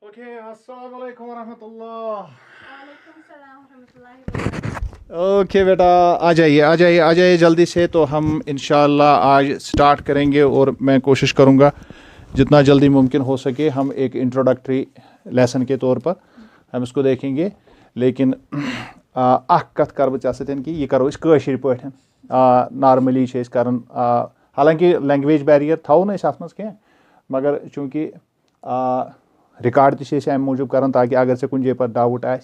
Okay, assalamu alaikum warahmatullah. वालेकुम सलाम रहमतुल्लाहि वबरकातुहू। ओके बेटा, आ जाइए आ जाइए आ जाइए जल्दी से। तो हम इंशाल्लाह आज स्टार्ट करेंगे और मैं कोशिश करूँगा जितना जल्दी मुमकिन हो सके हम एक इंट्रोडक्टरी लेसन के तौर पर हम इसको देखेंगे। लेकिन अख कथ कर बह ज़े कि यह करो कशिर पाठन नॉर्मली कर, हालांकि लैंग्वेज बैरियर थो ना अत मज कह, मगर चूँकि रिकॉर्ड तम मूजूब कर ताकि अगर से कुछ पर डाउट आ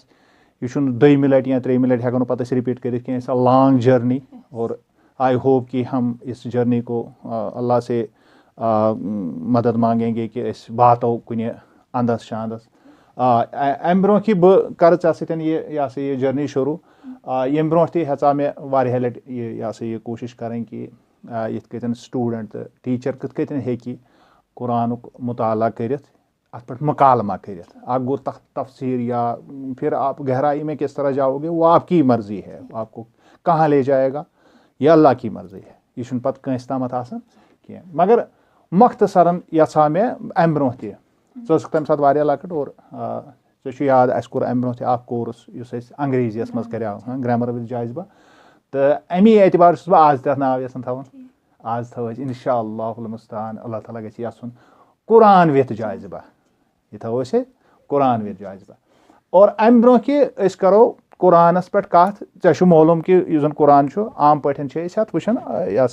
दोयमि लटि या त्रेयमि लटि हेको पता रिपीट कर, लॉन्ग जर्नी। और आई होप कि हम इस जर्नी को अल्लाह से मदद मांगेंगे कि वातो कुन अंदस शांदस। अम ब्रो कि बह कर ये जर्नी शुरू, ये ब्रो हेचा मे वारिया लट ये कोशिश करें कि यिथ कन स्टूडेंट तो टीचर कित कन हेकि कुरानुक मुताला करित अत पे मकालमा करित। गो तफसीर या फिर आप गहराई में किस तरह जाओगे वो आपकी मर्जी है, आपको कहाँ ले जाएगा ये अल्लाह की मर्जी है, यह पत कंस तामत कह। मगर मुख्तसरन यछा मे अम ब्रो तम सात लकट और ऐ याद अस कोर अम ब्रो कोर्स अंग्रेजियस मज कर ग्रामर विद जायज़बा, तो अमी एतबार बह आज तथ नाव यसान थवन। आज थो इंशाअल्लाहुल मुस्तान, अल्लाह ताला गछ यसन कुरान विद जायज़बा, यह थो कुरान विद जायज़बा। और अम ब्रो कि करो कुरानस पे कथ, ऐ मालूम कि यह कुरान आम पठन वुचान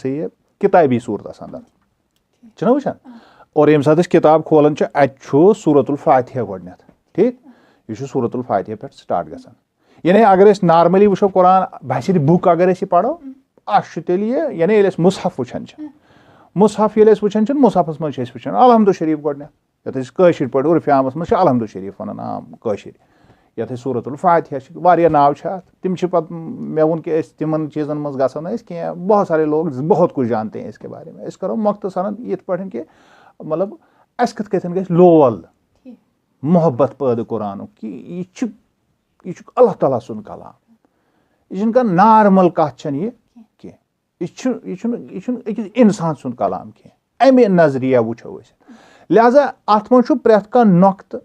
यह किताबी सूरतस अंदर वुचान। और ये सात किताब खोलान अत सूरतुल फातिहा गोडनेथ, ठीक, यह सूरतुल फातिहा पे स्टार्ट गसान। यानी अगर नॉर्मली वो कुरान बस बुक अगर पढ़ो तेल यानी मुसहफ वुचान, मुसहफ वुचान मुसहफस मज वुचान अलहमदु शरीफ गोडनेथ ये कशिर पे उर्फ आमस मज अलहमदु शरीफ वन आम कशिर, ये सूरतुल फातिहा वारिया नाव तिम पे मे वोन कि तिमन चीज़न मज गसान कह। बहुत सारे लोग बहुत कुछ जानते हैं इसके बारे में। करो मुख्तसरन यिथ पे कि मतलब अस कथ कन गई लोल मोहब्बत पैदा कुरान कि यह अल्लाह ताला सुन कलाम, यह कह नॉर्मल कथ यह अकिस इंसान सुन कलाम कह। अमे नजरिया वो लिहाजा अत मज प्रेथ कह नुक्त,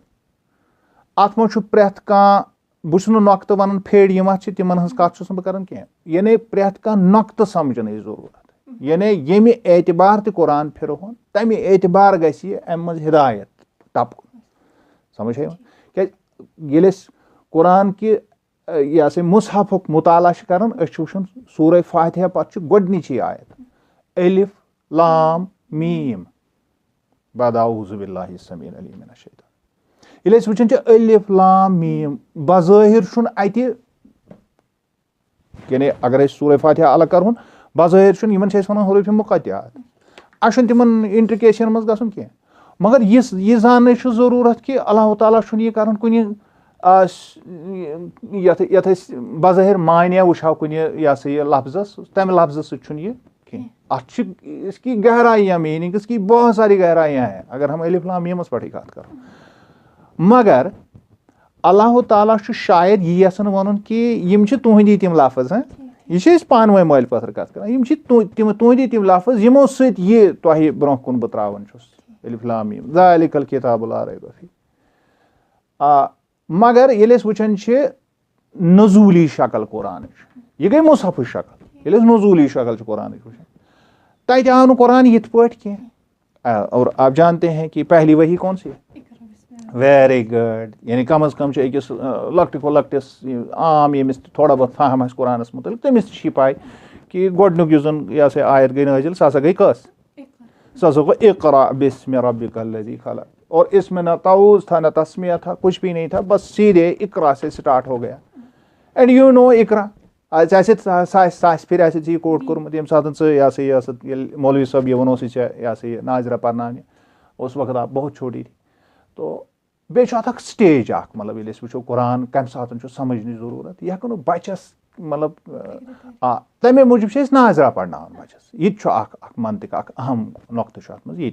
अत मज प्रेथ कह बहुत नुक्त वन फेड़ यम तिमन कथ बह कर कह, यानी प्रेथ कह नुक्त समझन जरूरत। यानी ये एतबार कुरान फिर तमें एतबार गि अम मज हिदायत टप समझ क्या कुरान कि यह मुसहफुक मुताला कर वुचान सूरह फातिहा पे गोडनिची आयत अलिफ लाम मीम बाद औज़ु बिल्लाहि समीउल अलीम मिनश शैतानिर रजीम। ये वुचान अलिफ लाम मीम बज़ाहिर अत, यानी अगर सूरह फातिहा अलग कर बज़ाहिर वन हरूफ मुक़त्तिआत अ तिमन इंट्रिकेशन मज गसन कह। मगर यह जानने जरूरत कि अल्लाह ताला यह कर कुन यथ बज़ाहिर मानिया वुछा कुन यह लफ्ज़स तम लफ्ज़ इसकी गहराइयाँ मीनिंग इसकी बहुत सारी गहराइयाँ हैं अगर हम अलिफ लाम मीमस पे कत करो। मगर अल्लाह ताला शायद यह यसन वन कि यम तुहंदी तिम लफ्ज़ हैं, यह पान वे मल पत्थर कत कर तुहंदी तिम लफ्ज़ यमो सह तुह ब्रोह कुन बह त्रावन अलिफ लाम मीम ज़ालिकल किताबु ला रैब फीह। मगर ये वुचान नजूली शक्ल कुरान, यह गई मुसहफ शक्ल, ये नजूली शक्ल कुरान वुचान तत आव न कुरान यिथ पाठ कह। और आप जानते हैं कि पहली वही कौन सी है? Very good. यानी कम अज कम अकिस लकट को लकटिस आम यमिस थोड़ा बहुत फहम कुरानस मुतलिक तमिस पाई कि गोडनुक यह आयत गई नाजिल सह गई कस, सह गो इक़रा बिस्मि रब्बिकल्लज़ी खलक़। और इसमें न ताऊज़ था न तस्मिया था, कुछ भी नहीं था, बस सीधे इक़रा से स्टार्ट हो गया। एंड यू नो इक़रा फिर ऐसे कोट कोर्मुत ये सात मौलवी साहब ये वनो यह नाजरा पढ़ना उस वक्त आप बहुत छोटी थी। तो बे स्टेज मतलब ये वो कुरान कम सात समझने जरूरत यह हेको बचस मतलब तमे मूजूब नाजरा पढ़ना बचस यह मंतिक अहम नुक्त मज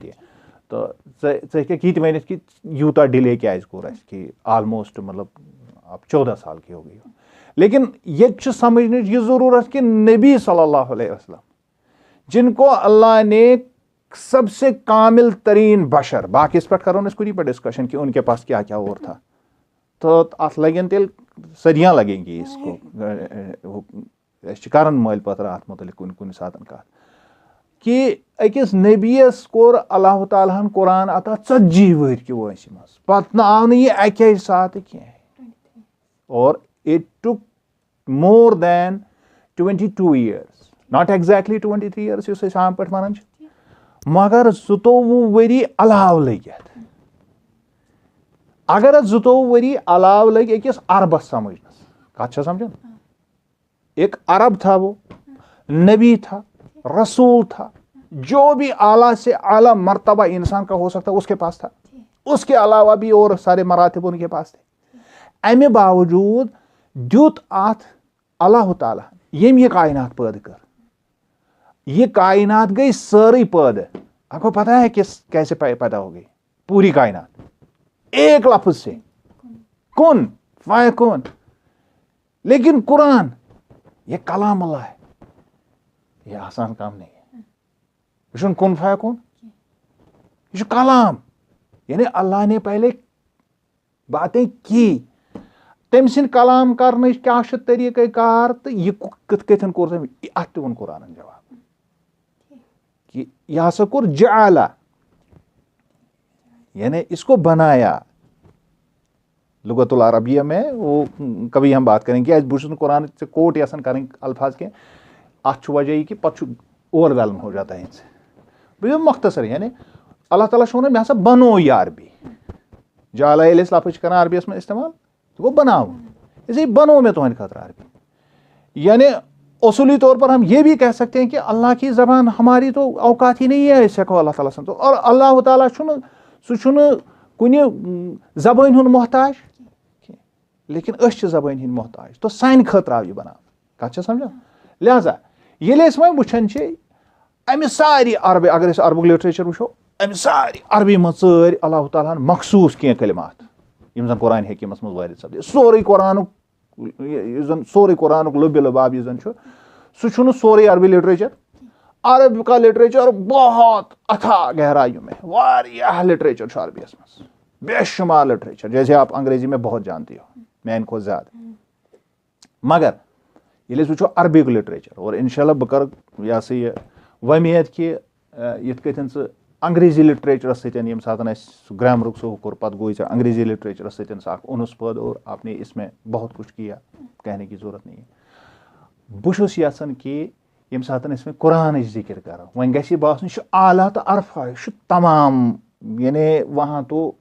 तो ये वन कि यूता डिले क्या कोर कि आलमोस्ट मतलब आप 14 साल की हो गई हो। लेकिन ये समझने की जरूरत कि नबी सल्लल्लाहु अलैहि वसल्लम जिनको अल्लाह ने सबसे कामिल तरीन बशर, बाकी इस पर करो कुछ पर डिस्कशन कि उनके पास क्या क्या और था, तो अत लगन तेल सदियाँ लगेंगी इसको कर मल पत्र अत मुतलिक कुन सात कत कि अकिस नबीस कोर अल्लाह ताला कुरान अता 40 वहर कि वंस मज पत आव यह अके सात कह, और it took more than 22 years, not exactly 23 years use आम पे वन, मगर 22 वरी अलाव लगित, अगर 22 वरी अलाव लग अकिस अरबस समझनस, कत समझन, एक अरब था, वो नबी था, रसूल था, जो भी आला से आला मर्तबा इंसान का हो सकता उसके पास था, उसके अलावा भी और सारे मरातिब उनके पास थे। अमे बावजूद द्युत अत अल्लाह ताला यम ये कायनात पैदा कर, ये कायनात गई सारी पैदा, आपको पता है किस कैसे पैदा हो गई पूरी कायनात, एक लफ्ज से, कुन फयकुन। लेकिन कुरान ये कलाम अल्लाह है, ये आसान काम नहीं है, ये कुन फयकुन, ये कलाम, यानी अल्लाह ने पहले बातें की, तम सिंद कलाम कर क्या तरीक़ कार, तो यह कत कथन कोर अत वन कुरान जवाब कि यह हसा कोर जअला, यानी इसको बनाया। लुगतुल अरबिया में वो कभी हम बात करेंगे, आज बुश कुरान से कोट यसन करें अल्फाज के, अत वजह यह कि पत ओवरवेलम हो जाता है इनसे। बे मुख्तसर यानी अल्लाह ताला शोन मे हसा बनो यह अरबी, जाला लफ्ज कर अरबियस में इस्तेमाल, तो वो बनाओ, इसे बनो में तुहद खतर अरबी। यानी उसूली तौर पर हम ये भी कह सकते हैं कि अल्लाह की ज़बान हमारी तो औकात ही नहीं है इस अल्लाह ताला से, और अल्लाह ताला सह कुन ज़बान हुन मोहताज, लेकिन अस ज़बान हिंद मोहताज, तो सान खतर आव यह बना, कत समझा। लिहाजा ये वो वुचान अमि सारी अरबी, अगर अरबुक लिटरेचर वो अमि सारी अरबी मज अल्लाह ताला मखसूस कह कलिमात यम जन कुरान हकीमस मज वारिद सपदे, सोरे कुरानुक सोरे कुरानुक लुब लबाब यह सह सोरे अरबी लिटरेचर, अरब का लिटरेचर बहुत अथा गहराइयों में, वारियाह लिटरेचर अरबियस मज, बेशुमार लिटरेचर, जैसे आप अंग्रेजी में बहुत जानती हो, मैन को ज्यादा। मगर ये वो अरबिक लिटरेचर, और इंशाल्लाह बह कर यह सा यह वमेद कि यथ कथन अंग्रेजी लिटरेचर सम सात ग्रामर सह कोर पत गो अंग्रेजी लिटरेचर सक उनुस पद, और आपने इसमें बहुत कुछ किया, कहने की जरूरत नहीं है। बुश यसान कि यम सात इसमें कुरान जिक्र कर, वन गि बासन आला तो अरफा तमाम, यानी वहाँ तो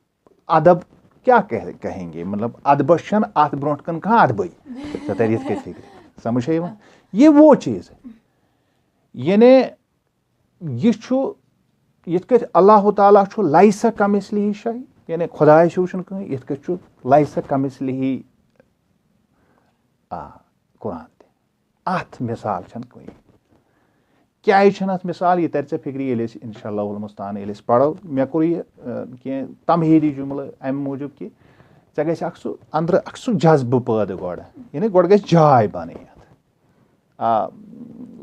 अदब क्या कहेंगे, मतलब अदबशन अत ब्रो कन कह अदबई तर फिक्र समझ ये वो चीज़ है। यानी यह अल्लाह ताला लाइसा कमिसलिही शै, यानी खुदाय वुचन कह यह लाइसा कमिसलिही कुरान अत मिसाल कहीं क्या अत मिसाल, यह तर फिक्र ये इंशाअल्लाह मुस्तान ये पढ़ो। मे कोर यह कह तमहीदी जुमल अम मूजूब कि ऐ गु अंदर सह जज्ब पैदा गो, यानी गो ग जाय बन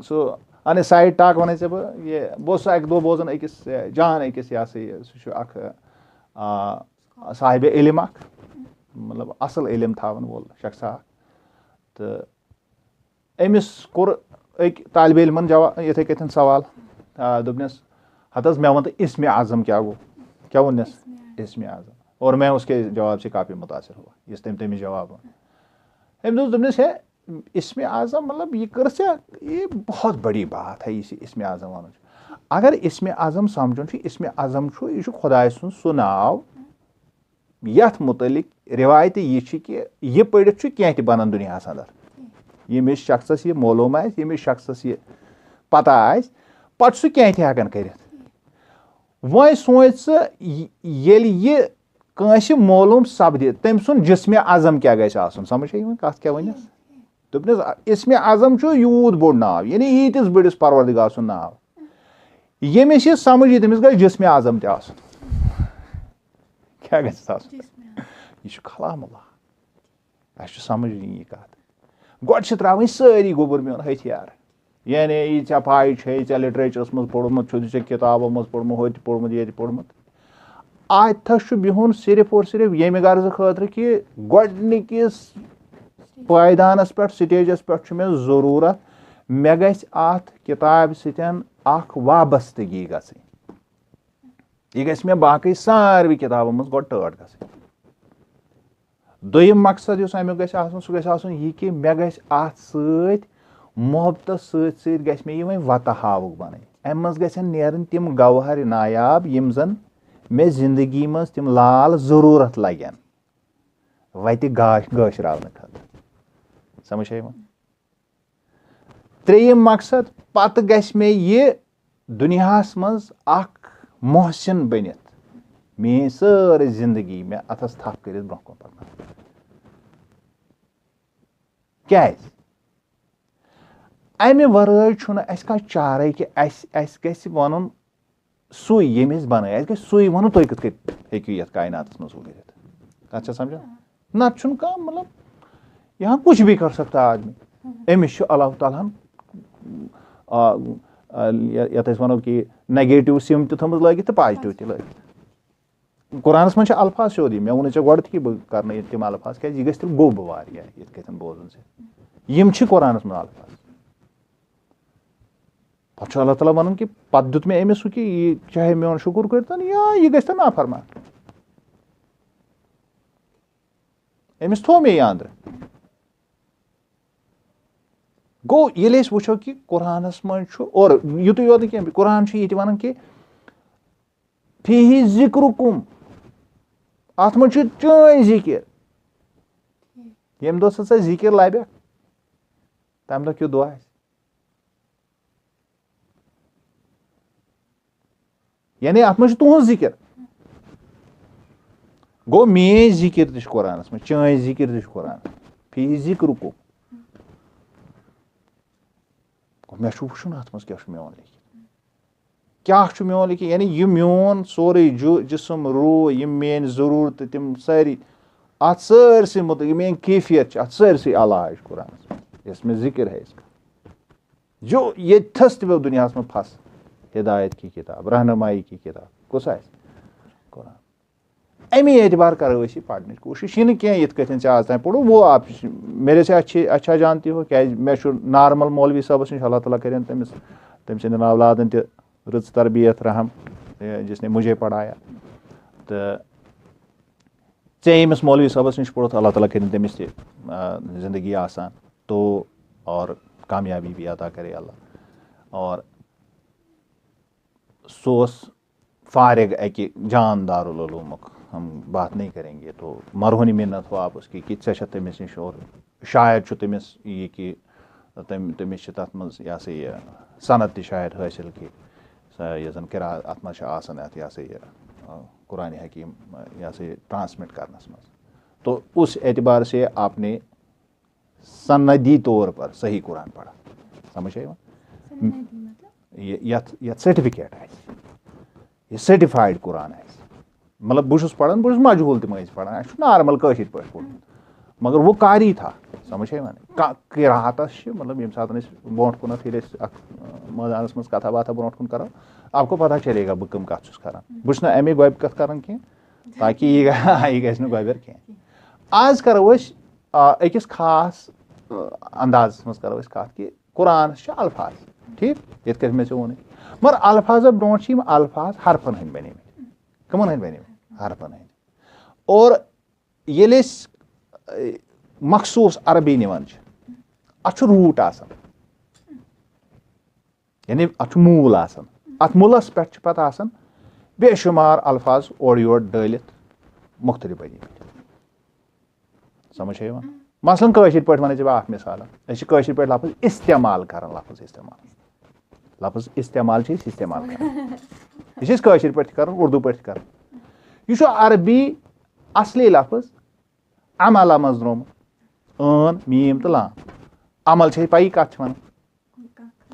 सह अने साइड टाक वन ऐ बह बस अक दो बोजन अकिस जान अकिस यह सह साहिब इल्म मतलब असल इल्म थावन वोल शख्स, तो अमिस कोर एक तालिब इल्मन जवाब इथे कथन सवाल, दोपनस हतस मे वन तो इस्म आज़म क्या गो, क्या वनस इस्म आज़म, और मैं उसके जवाब से काफ़ी मुतासर हुआ, इस तमिस जवाब दोपनस है इस्म आज़म, मतलब ये कर ये बहुत बड़ी बात है इस्म आज़म वन। अगर इस्म आज़म समझन इस्म आज़म यह खुदाय सुन सह नाव यथ मुतलिक रिवायत यह कि यह पढ़ित कह त बनन दुनिया अंदर, यमिस शख्सस यह मालूम आए, यमिस शख्सस यह पता आए, पत सह कह त हेकन कर। वह सोच यह कंस मालूम सपदि तम सुन जिस्म आज़म क्या गि समझ कत क्या वन दोपनस इस्म आज़म यूत बोड़ नाव, यानी यीतिस बड़िस परवरदिगार सुन नाव, यमिस यह समझ तमिस गि जिस्म आज़म त क्या गि यह कलाम अल्लाह, अस समझ यह कत गो त्रावन सारी गोबर मेन हथियार, यानी यह चे पाई छे लिटरेचरस मज पोर्मुत चे किताबों मज पोर्मुत हो पोर्मुत ये पोर्मुत आथस बिहुन सिर्फ और सिर्फ ये गर्ज खतर कि गोडनिकिस पायदानस पे स्टेजस पे मे जरूरत मे गछ अत किताब सतन वाबस्तगी गई यह गछ मे बाकी सारी किताबों मज गो टर्ट गई दोयम मकसद उस अमुक गछ आसन सह गछ आसन यह कि मे गछ अत सत मोहब्बत सत गछ मे यह वत हावुक बन अम मज गछन नेरन तिम गवहर नायाब यम जन मे जिंदगी मज तिम लाल जरूरत लगन वत गाशरावन खतर समझ आई त्रेयम मकसद पत गछ मे यह दुनियास मज अख मोहसिन बनित मेरी सारी जिंदगी मे अथस थप कर ब्रोह कुन पकन क्या अमे वराय छुन अस का चारे कि अस गछ वनुन सुई यमिस बनाय अस गछ सुई वनुन तुम कथ हेकु यथ कायनातस मज करित कत समझा ना छुन का मतलब यहाँ कुछ भी कर सकता है आदमी अमिस अल्लाह ताला यथ वनो कि नेगेटिव सिम थमज लगित तो पॉजिटिव त लगित कुरानस मज अल्फाज सोदी मे वोन गो कि बह कर तम अल्फाज क्या यह गो गोब वारिया ये बोजन से यम कुरानस मज अल्फाज पे अल्लाह ताला वन कि पत दुत मे अमिस कि चाहे मोन शुक्र कर या यह गो नाफरमान अमिस थो मे अंदर गो ये वो कि कुरानस मज और युत योत कह कुरान ये वन कि फीही जिक्रुकुम अत मज चैन जिक्र यम दो सा जिक्र लबे तम दो क्यों दुआ यानी अत मज तुहद जिक्र गो मे जिक्र तह कुरानस मज चैन जिक्र तह कुरान फीही जिक्रुकुम मे वुन अत मज क्या मोन लिखित क्या मोन लिखित यानी यह मोन सोरे जिसम रूह यम मेन जरूरत तम सारी अत सारसी मुतल मेन कैफियत अत सारसी अलाज कुरान इसमें जिक्र है इसका जो ये थस तब दुनिया में फंस हिदायत की किताब रहनुमाई की किताब कुछ कुरान अमी एतबार करो पढ़ने की कोशिश यह क्या ये आज तक पढ़ो वो आप मेरे से अच्छा जानती हो क्या मे नॉर्मल मौलवी साहबस नश अल्लाह ताला करें तमिस तम सिंदन औलादन त रच तरबियत रहम जिसने मुझे पढ़ाया तो चेमिस मौलवी साहबस नश पढ़ो अल्लाह ताला करें तमिस जिंदगी आसान तो और कामयाबी भी अता करे अल्लाह और सोस फारिग अकि जानदारुल उलूमुक हम बात नहीं करेंगे तो मरहूनी मिन्नत हो आप उसकी कि तमिस नश और शायद तमिस ये कि तमिस तथ मज यह सा यह सनत त शायद हासिल कि यह जन किरा अत मज आसान अत यह सा यह कुरान हकीम यह सा ट्रांसमिट करनस मज तो उस एतबार से आपने सनदी तौर पर सही कुरान पढ़ा समझ आई यह सर्टिफिकेट है यह सर्टिफाइड कुरान है मतलब बहुत पढ़ान बहुत मजहूल तम पढ़ान नॉर्मल कशिर पे पढ़ मगर वो कारी था समझ है मैंने किराहतस मतलब ये सात ब्रो कुन मैदानस मज कथा बाथा ब्रो कुन करो आपको पता चलेगा बह कम कत कर बहुत अमे गोब कत कर ताकि यह गज गोबर कह आज करो अकिस खास अंदाज मज करो कत कि कुरान अल्फाज ठीक ये मे वोन मगर अल्फाज ब्रो अल्फाज हरफन हंद बने कमन हंद बने हरफन हंद और ये मखसूस अरबी निवान अत रूट आसान यानी अत मूल आसान अत मूलस पे पता आसान बेशुमार अल्फाज और योर डलित मुख्तलिफ बनी समझ है मसलन कशिर पे वन अख मिसाल कशिर पे लफ्ज इस्तेमाल कर लफ्ज इस्तेमाल इस्तेमाल कर कशिर पे कर उर्दू पे कर यह अरबी असली लफ्ज अमल मज द्रोमुत ön मीम तो लाम अमल पई कत वन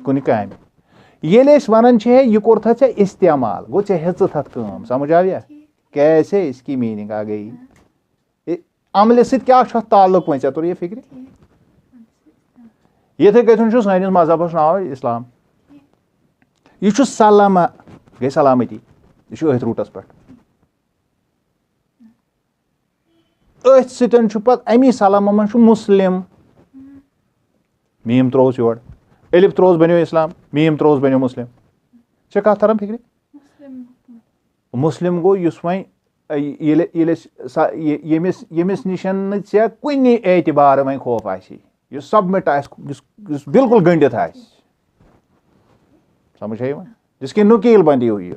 कुन काम ये वन यह कोर थे इस्तेमाल गो हे तथ काम समझ आया कैसे इसकी मीनिंग आ गई अमल क्या ताल्लुक वो तुर ये फिक्र यिथै कथन छु सानिस मजहबस नाव इस्लाम यह छु सलामा गई सलामती यह छु अथ रूटस पे अथ सतन छु पत अमी सलामा मन छु मुस्लिम मीम त्रोस योर एलिफ त्रोस बनो इस्लाम मीम त्रोस बनो मुस्लिम छे कथ तरन फिक्र मुस्लिम गो युस वै यमिस निशन चे कुन एतबार वै खौफ आसी युस सबमिट आस बिल्कुल गंडित आस समझ है जिसकी नुकील बंदी हुई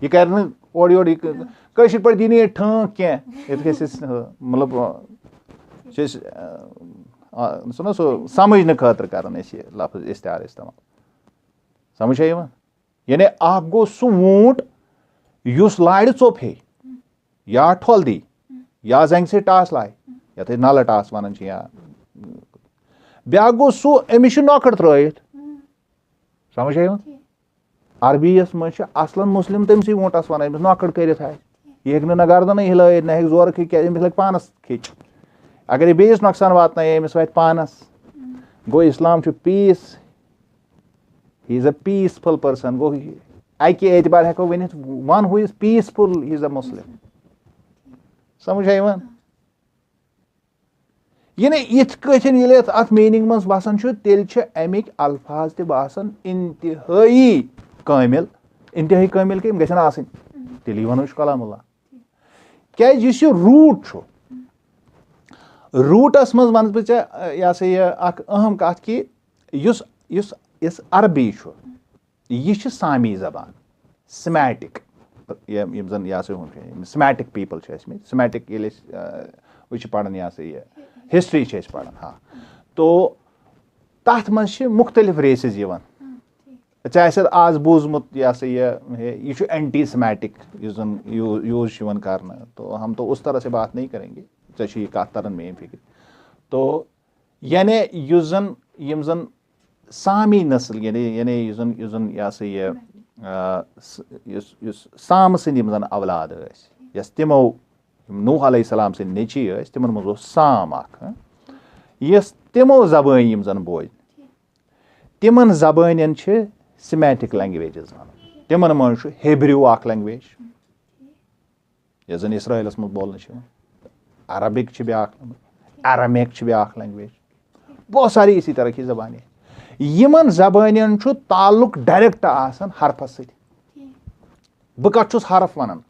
यह कर ओर योर कशिर पे दी ठक कह मतलब सुनो सो समझने खतर कर लफ्ज इस्तेमाल समझ है यानी अख गो सह वूट युस लाड़ चोप हे या ठोल दी या जंग से टास लाए ये नल टास वन या ब्या गो सह अमिस नौकड़ त्रत समझ है अरबीस मज असलन मुस्लिम तमसी वोटस वन अमिस नौकड़ कर यह ना गर्दन हिल ना हे जोर अमिस लग पानस खिच अगर यह बेस नुकसान वात अमिस वात पानस गो इस्लाम peace he is a peaceful person गो अकि एतबार हेको one one who is peaceful he is a Muslim समझ है ये इत कथन अत मीनिंग मज बसान तेल अमिक अल्फाज ते बसान इंतहाई कामिल कम गसन आसन तेल वनो कलामुल्लाह क्या रूट रूटस मज वन बह यह सा यह अहम कत कि इस अरबी यह सामी जबान सिमैटिक जन यह सिमैटिक पीपल सिमैटिक वो पढ़ान यह सा यह हिस्ट्री पढ़ान हाँ तो तथ मज मुख्तलिफ रेसेस चाहे आज बूजमुत यह सा यह एंटी सिमैटिक यूज कर तो हम तो उस तरह से बात नहीं करेंगे चे कत तरन मेन फिक्र तो यानी यम जन सामी नस्ल यानी यह सा यह साम सद अवलाद यस तिमो नूह अलैहिस्सलाम सद नेची तिमन मज साम यस तिमो जबान यम जन बोज तिमन जबान सिमैटिक लैंग्वेजेस तिमन मज हिब्रू अख लैंग्वेज यस जन इसराइलस मज बोलने अरबिक ब्या अरमिक ब्या लैंग्वेज बहुत सारी इसी तरह की जबानें यमन जबान ताल्लुक डायरेक्ट आसान हरफस सत बह कत हरफ वन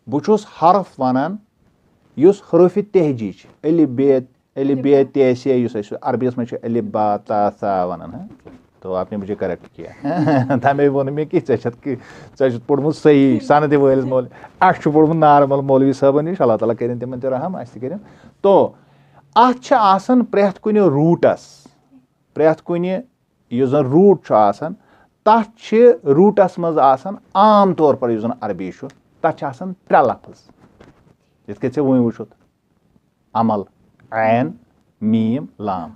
बहुस हरफ वन युस हरूफ तहजी अलिफ बे तैसे अरबीस में अलिफ बा ता सा वन तो आपने मुझे करेक्ट किया तमें वोन मे कि पोर्मुत सही सनद वलिस मौल अख पोर्मुत नार्मल मौलवी साहबन नश अल्लाह ताला कर तिमन रहम अस कर तो अत प्रेथ कुन रूटस प्रेथ कुन यह जन रूट तथ रूटस मज आम तौर पर यह जन अरबी तथ त्रे लफ्ज ये वो वुचुत अमल ऐन मीम लाम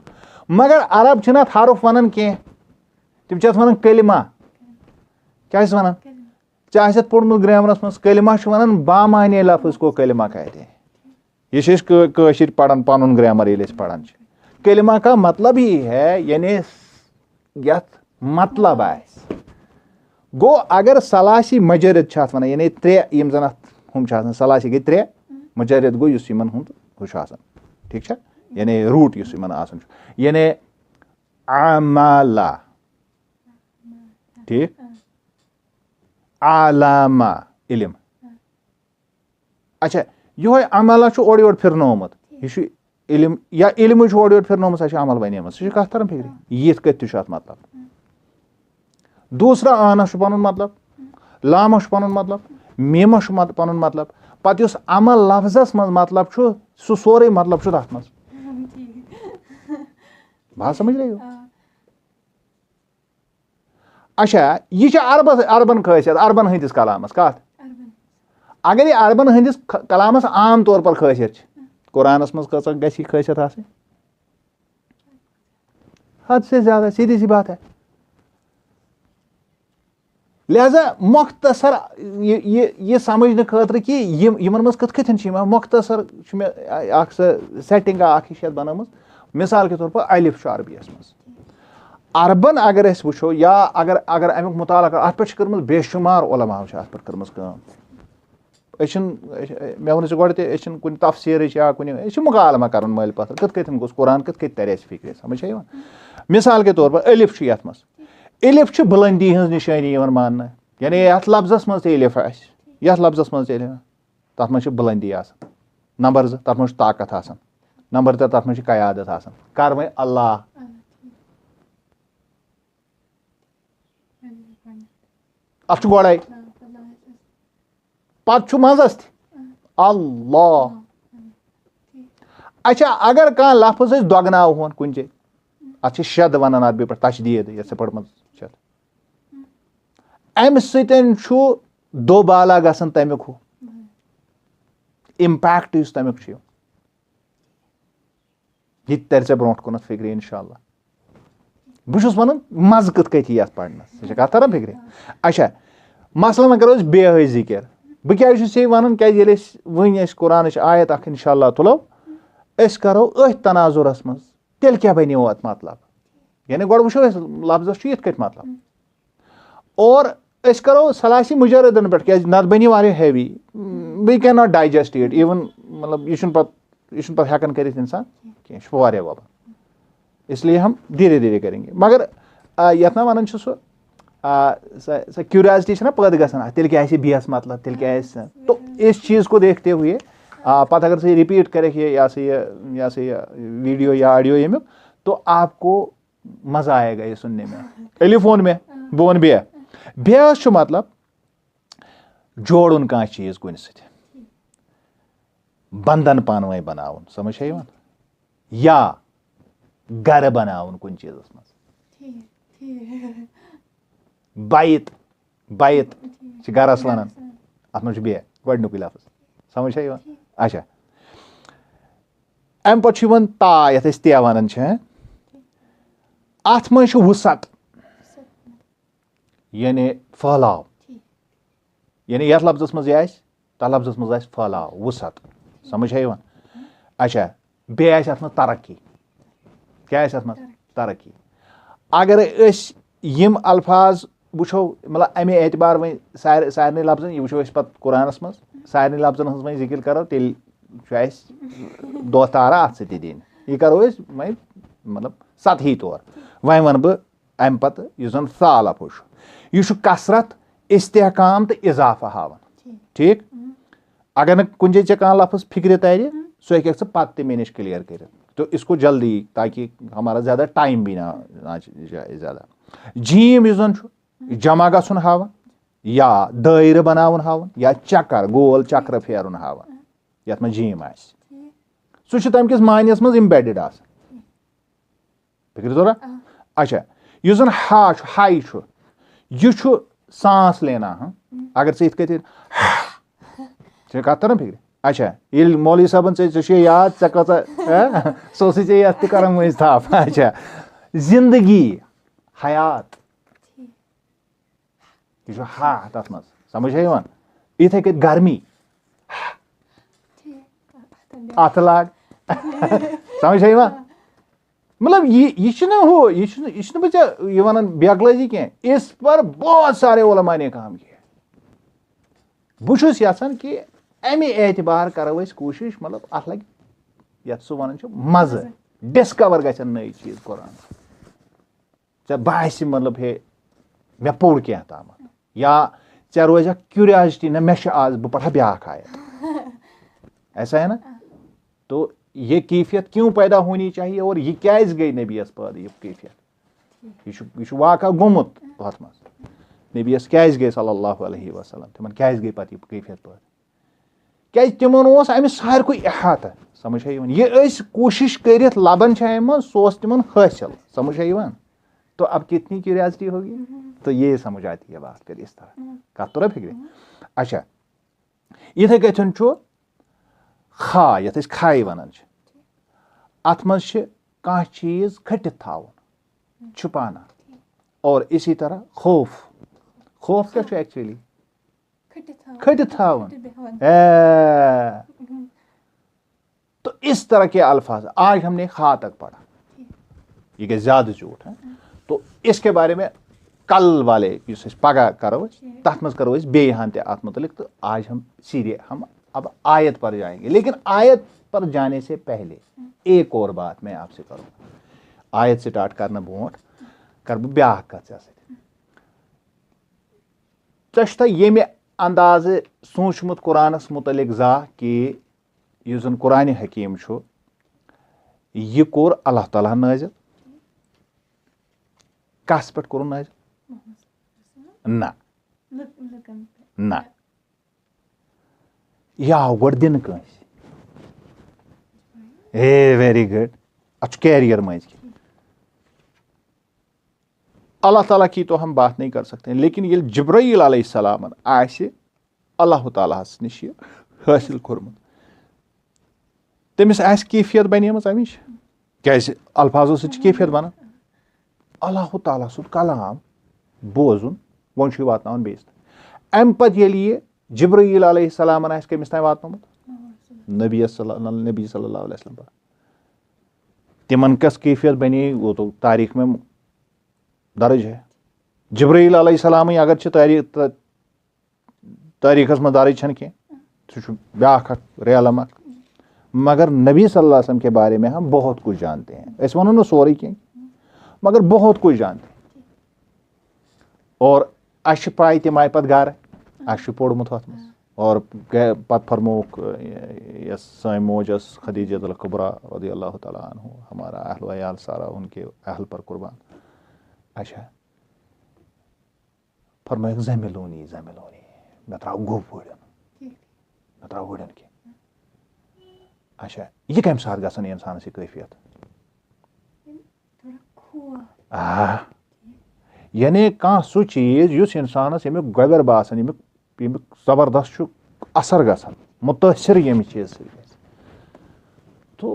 मगर अरब छना हरफ वन कह तिम वन कलिमा क्या वन चाहे पोर्मुत ग्रामरस मज कलिमा वन बामाने लफ्ज को कलिमा कहते यह पढ़ान पन ग्रामर ये पढ़ान कलिमा का मतलब ही है यानी यथ मतलब आस गो अगर सलासी मजरद वन यानी त्रे यम जन हम सलासी गई त्रे मजरद गो यमन हूँ ठीक है यानी रूट आसान यानी अमला ठीक आलामा इल्म अच्छा यह अमला ओर योर फिरनोमुत यह इल्म या इल्म ओर योर फिरनोमुत सह अमल बनेम सह कथ तरन फिक्र यिथ कत मतलब दूसरा आनस पन मतलब लामस पन मतलब मीमस पन मतलब पत अमल लफ्जस मज मतलब सह सोरे मतलब तथ मज बात समझ रही हो अच्छा यह अरबन खासियत अरबन हंदिस कलामस कत अगर यह अरबन हंदिस कलामस आम तौर पर खासियत कुरानस मज कस गसी खासियत आसनी हद से ज्यादा सीधी सी बात है लिहाजा मुख्तसर ये समझने खतर कि यमन मज कथन मुख्तसर मे सेटिंग बनम मिसाल के तौर पर अलिफ अरबियस मज अरबन अगर अस वुचो या अगर अमुक मुताला कर अत पे कर्मस बेशुमार उलमा अत पे कर्मस काम मे वोन गो कुन तफसीर या कुन मुकालमा कर मल पत्थर कत कन गोस कुरान कत कत तर फिक्र समझ मिसाल के तौर पर अलिफ ये अलिफ बुलंदी हज निशानी मान यानी यथ लफ्जस मज अलिफ यथ लफ्जस मज तथ मज बुलंदी नंबर 2 तथ मज ताकत नंबर 3 तथ मज कयादत कर वह अल्लाह अत गोड़े पत मजस अल्लाह अच्छा अगर कह लफ्ज दोगनावन कुन जे अत शद वन अत पे तशदीद ये पढ़म अम सतन दो बाला गसन तमिक इम्पैक्ट तमिक ये तर े ब्रो कुन फिक्र इंशाल्लाह बहुत वन मज कत कथी ये पढ़नस कह तरह फिक्र अच्छा मसलन अगर बेहज जिक्र बह क्या वन क्या वन कुरान आयत अख इंशाल्लाह तुलो अस करो अथ तनाजुरस मज तेल क्या बनो अत मतलब यानी गो वो लफ्जस ये मतलब और अस करो सलासी मुजरदन पे क्या नत बन heavy we can not digest it even मतलब यह हेकन कर इंसान कह वबा इसलिए हम धीरे धीरे करेंगे मगर यथ ना वन सो क्यूरियासिटी ना पद ग तेल क्या बेहस मतलब तेल क्या तो इस चीज़ को देखते हुए पता अगर से रिपीट करे या वीडियो या ऑडियो ये तो आपको मज़ा आएगा ये सुनने में टेलीफोन में बोन बेहस मतलब जोड़न कह चीज़ कुन बंधन पान वही बनावन समझ या घर बनावन कुन चीज़ मज बैत गरस वन अत मे बे गुक लफ्ज समझ अच्छा अम पे ता ये ते वन अत मे वसत यानी फहलाव यानी यथ लफ्जस मज यह तथ लफ्जस मज फहलाव वसत समझ अच्छा बे अत मे तरक्की क्या अत मे तरक्की अगर यम अल्फाज वो मतलब अमे एतबार वो सारे लफ्जन यह वो पे कुरानस मज सारे लफ्जन हज वो जिक्र करो तेल दो तारा अत सी दिन यह करो वह मतलब सतही तौर वह वन बह अम पत जन सा लफ्ज यह कसरत इस्तेहकाम तो इजाफा हावन ठीक अगर न कुन जे कह लफ्ज फिक्र तर सो हे पत मे नश क्लियर कर तो इसको जल्दी ताकि हमारा ज़्यादा टाइम भी ना जाए ज़्यादा जीम यह जमा गन हावन या दायरे बनावन हावन या चक्कर गोल चक्र फेरन हावन यथ में जीम सह तम किस मानियस मज इम्बेडेड फिक्र तोरा अच्छा यह जन हाई यह सांस लेना अगर इत कत तरह फिक्र अच्छा ये मौलवी साहबन ऐ याद ऐ कह सो ये कर मज थप अच्छा जिंदगी हयात यह हा तथ मज समझ इथे कत गर्मी अत लाग समझ मतलब यह बच्चा वन बेगलजी कह इस पर बहुत सारे उलमा ने काम किया बहुत यहां कि अमे एतबार करो कोशिश मतलब अत लगे ये सह वन मज डिस्कवर गन नई चीज कुरान ऐ बास मतलब हे मे पोर क्या ताम या ऐ रोज क्यूरियासिटी ना मे आज बह पढ़ा ब्या आयत ऐसा है ना तो ये कैफियत क्यों पैदा होनी चाहिए और ये क्या गई नबीस पैदा ये कैफियत यह वाक़ा गोमुत अत मज नबीस क्या गई सल्लल्लाहु अलैहि वसल्लम तिमन क्या गई पत कैफियत पैदा क्या तिमन अमि सारको अहात समझ ये कोशिश कर लबन सो तिमन हासिल समझ तो अब कितनी क्यूरियासिटी होगी तो ये समझ आती है बात फिर इस तरह कत तोरा फिक्र अच्छा इथे कथन खा ये खाई वन अत मज कह चीज खटित थावन छुपाना और इसी तरह खौफ क्या एक्चुअली खटित थावन तो इस तरह के अल्फाज आज हमने खा तक पढ़ा ये गए ज्यादा झूठ है तो इसके बारे में कल वाले पगह करो तथ मज करो बेहान अत मुतलिक। तो आज हम सीधे हम अब आयत पर जाएंगे, लेकिन आयत पर जाने से पहले एक और बात मैं आपसे करूँगा। आयत स्टार्ट करना ब्रोट कर बह ब्या कथ चा ये अंदाज सोचमुत कुरानस मुतलिक जा कि यह जन कुरान हकीम यह कोर अल्लाह ताला नाजिल कस पे कोर नाजिल ना ना यह आव गो दिन कंस वेरी गुड अत कैरियर मज अल्लाह ताला की तो हम बात नहीं कर सकते, लेकिन ये जिब्राइल अलैहिस्सलाम आसे अल्लाह तालास निश हासिल कोरमुत तमिस आस कैफियत बनेमस अमिश क्या अल्फाजों से कैफियत बना अल्लाह ताला सुद कलाम बोजुन वो वातन बेस अम पे ये जिब्राइल अलैहिस्सलाम आस कमिस ताम वातनोमुत नबी सल्लल्लाहु अलैहि वसल्लम पर तिमन कस कैफियत बने वो तो तारीख में दर्ज है। जिब्राइल अलैहिस्सलाम अगर तारीखस में दर्ज छन कह सह ब्या रेलम, मगर नबी सल्लल्लाहु अलैहि वसल्लम के बारे में हम बहुत कुछ जानते हैं। ऐसे वनो ना सोरे कह मगर बहुत कुछ जानते हैं। और अश पाई तम आय पत गर अश पोड़मुत अत मज और पत फरमोक सन मोज खदीजतुल कुबरा रज़ियल्लाहु तआला अन्हु हमारा अहल वयाल सारा उनके अहल पर कुर्बान। अच्छा फरमाया जमिलोनी जमिलोनी मैं त्राव गोप मैं त्राव गुड़न के। अच्छा यह कम सात गसन इंसान से कैफियत यानी कह सह चीज उस इंसानस यमुक गबर बासन यमुक जबरदस्त असर गसन मुतासिर यम चीज से। तो